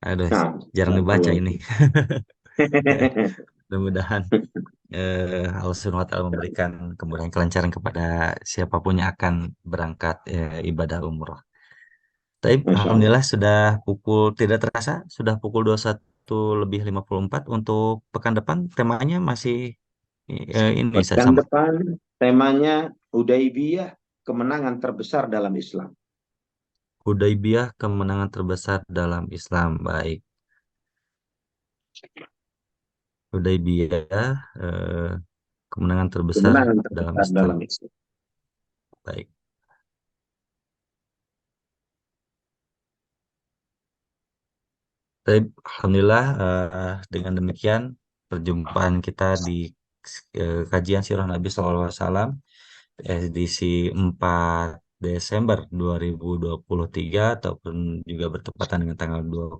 Aduh, Nah, jarang dibaca barakallahu ini. fiik. Ya, mudah-mudahan Allah Subhanahu wa taala memberikan kemudahan kelancaran kepada siapapun yang akan berangkat ibadah umroh. Tapi Masya Allah. alhamdulillah sudah pukul, tidak terasa sudah pukul 21:54 untuk pekan depan. Temanya masih ini saya Pekan sama. depan temanya Hudaibiyah, kemenangan terbesar dalam Islam. Hudaibiyah, kemenangan terbesar dalam Islam. Baik. Hudaibiyah, kemenangan terbesar Kemenangan dalam terbesar Islam. dalam Islam. Baik. Baik, alhamdulillah, dengan demikian perjumpaan kita di kajian Sirah Nabi SAW edisi 4 Desember 2023 ataupun juga bertepatan dengan tanggal 20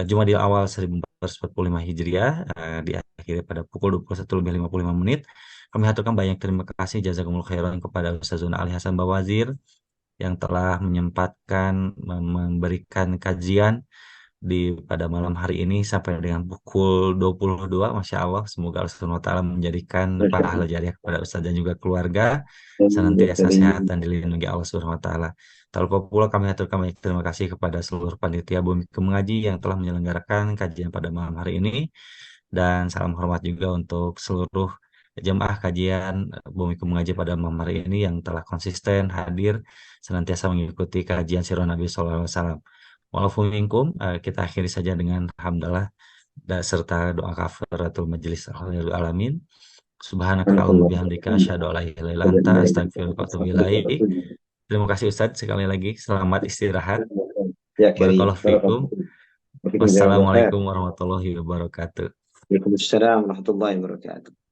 Jumadil Awal 1445 Hijriah, diakhiri pada pukul 21:55. Kami haturkan banyak terima kasih jazakumullah khairan kepada Ustazuna Ali Hasan Bawazir yang telah menyempatkan memberikan kajian pada malam hari ini sampai dengan pukul 22. Masya Allah, semoga Allah Subhanahu wa Ta'ala menjadikan Masya pahala Allah. jariah kepada Ustaz dan juga keluarga Amin ya senantiasa sehat karim. dan dilindungi Allah Subhanahu wa Ta'ala. Tak lupa pula kami aturkan banyak terima kasih kepada seluruh panitia Bumi Mengaji yang telah menyelenggarakan kajian pada malam hari ini, dan salam hormat juga untuk seluruh jemaah kajian Bumi Mengaji pada malam hari ini yang telah konsisten hadir senantiasa mengikuti kajian Sirah Nabi Sallallahu Alaihi Wasallam. Walaupun minkum, kita akhiri saja dengan hamdalah serta doa kafaratul majelis alhamdulillah alamin. Subhanaka Allahumma Barakallah. bihamdika asyhadu an la ilaha illa anta astaghfiruka wa atubu ilaik. Terima kasih Ustadz sekali lagi. Selamat istirahat. Ya karim. Barakallahu fikum. Barakallah. Wafikum jazakallah khair. Wassalamualaikum warahmatullahi wabarakatuh. Waalaikumsalam warahmatullahi wabarakatuh.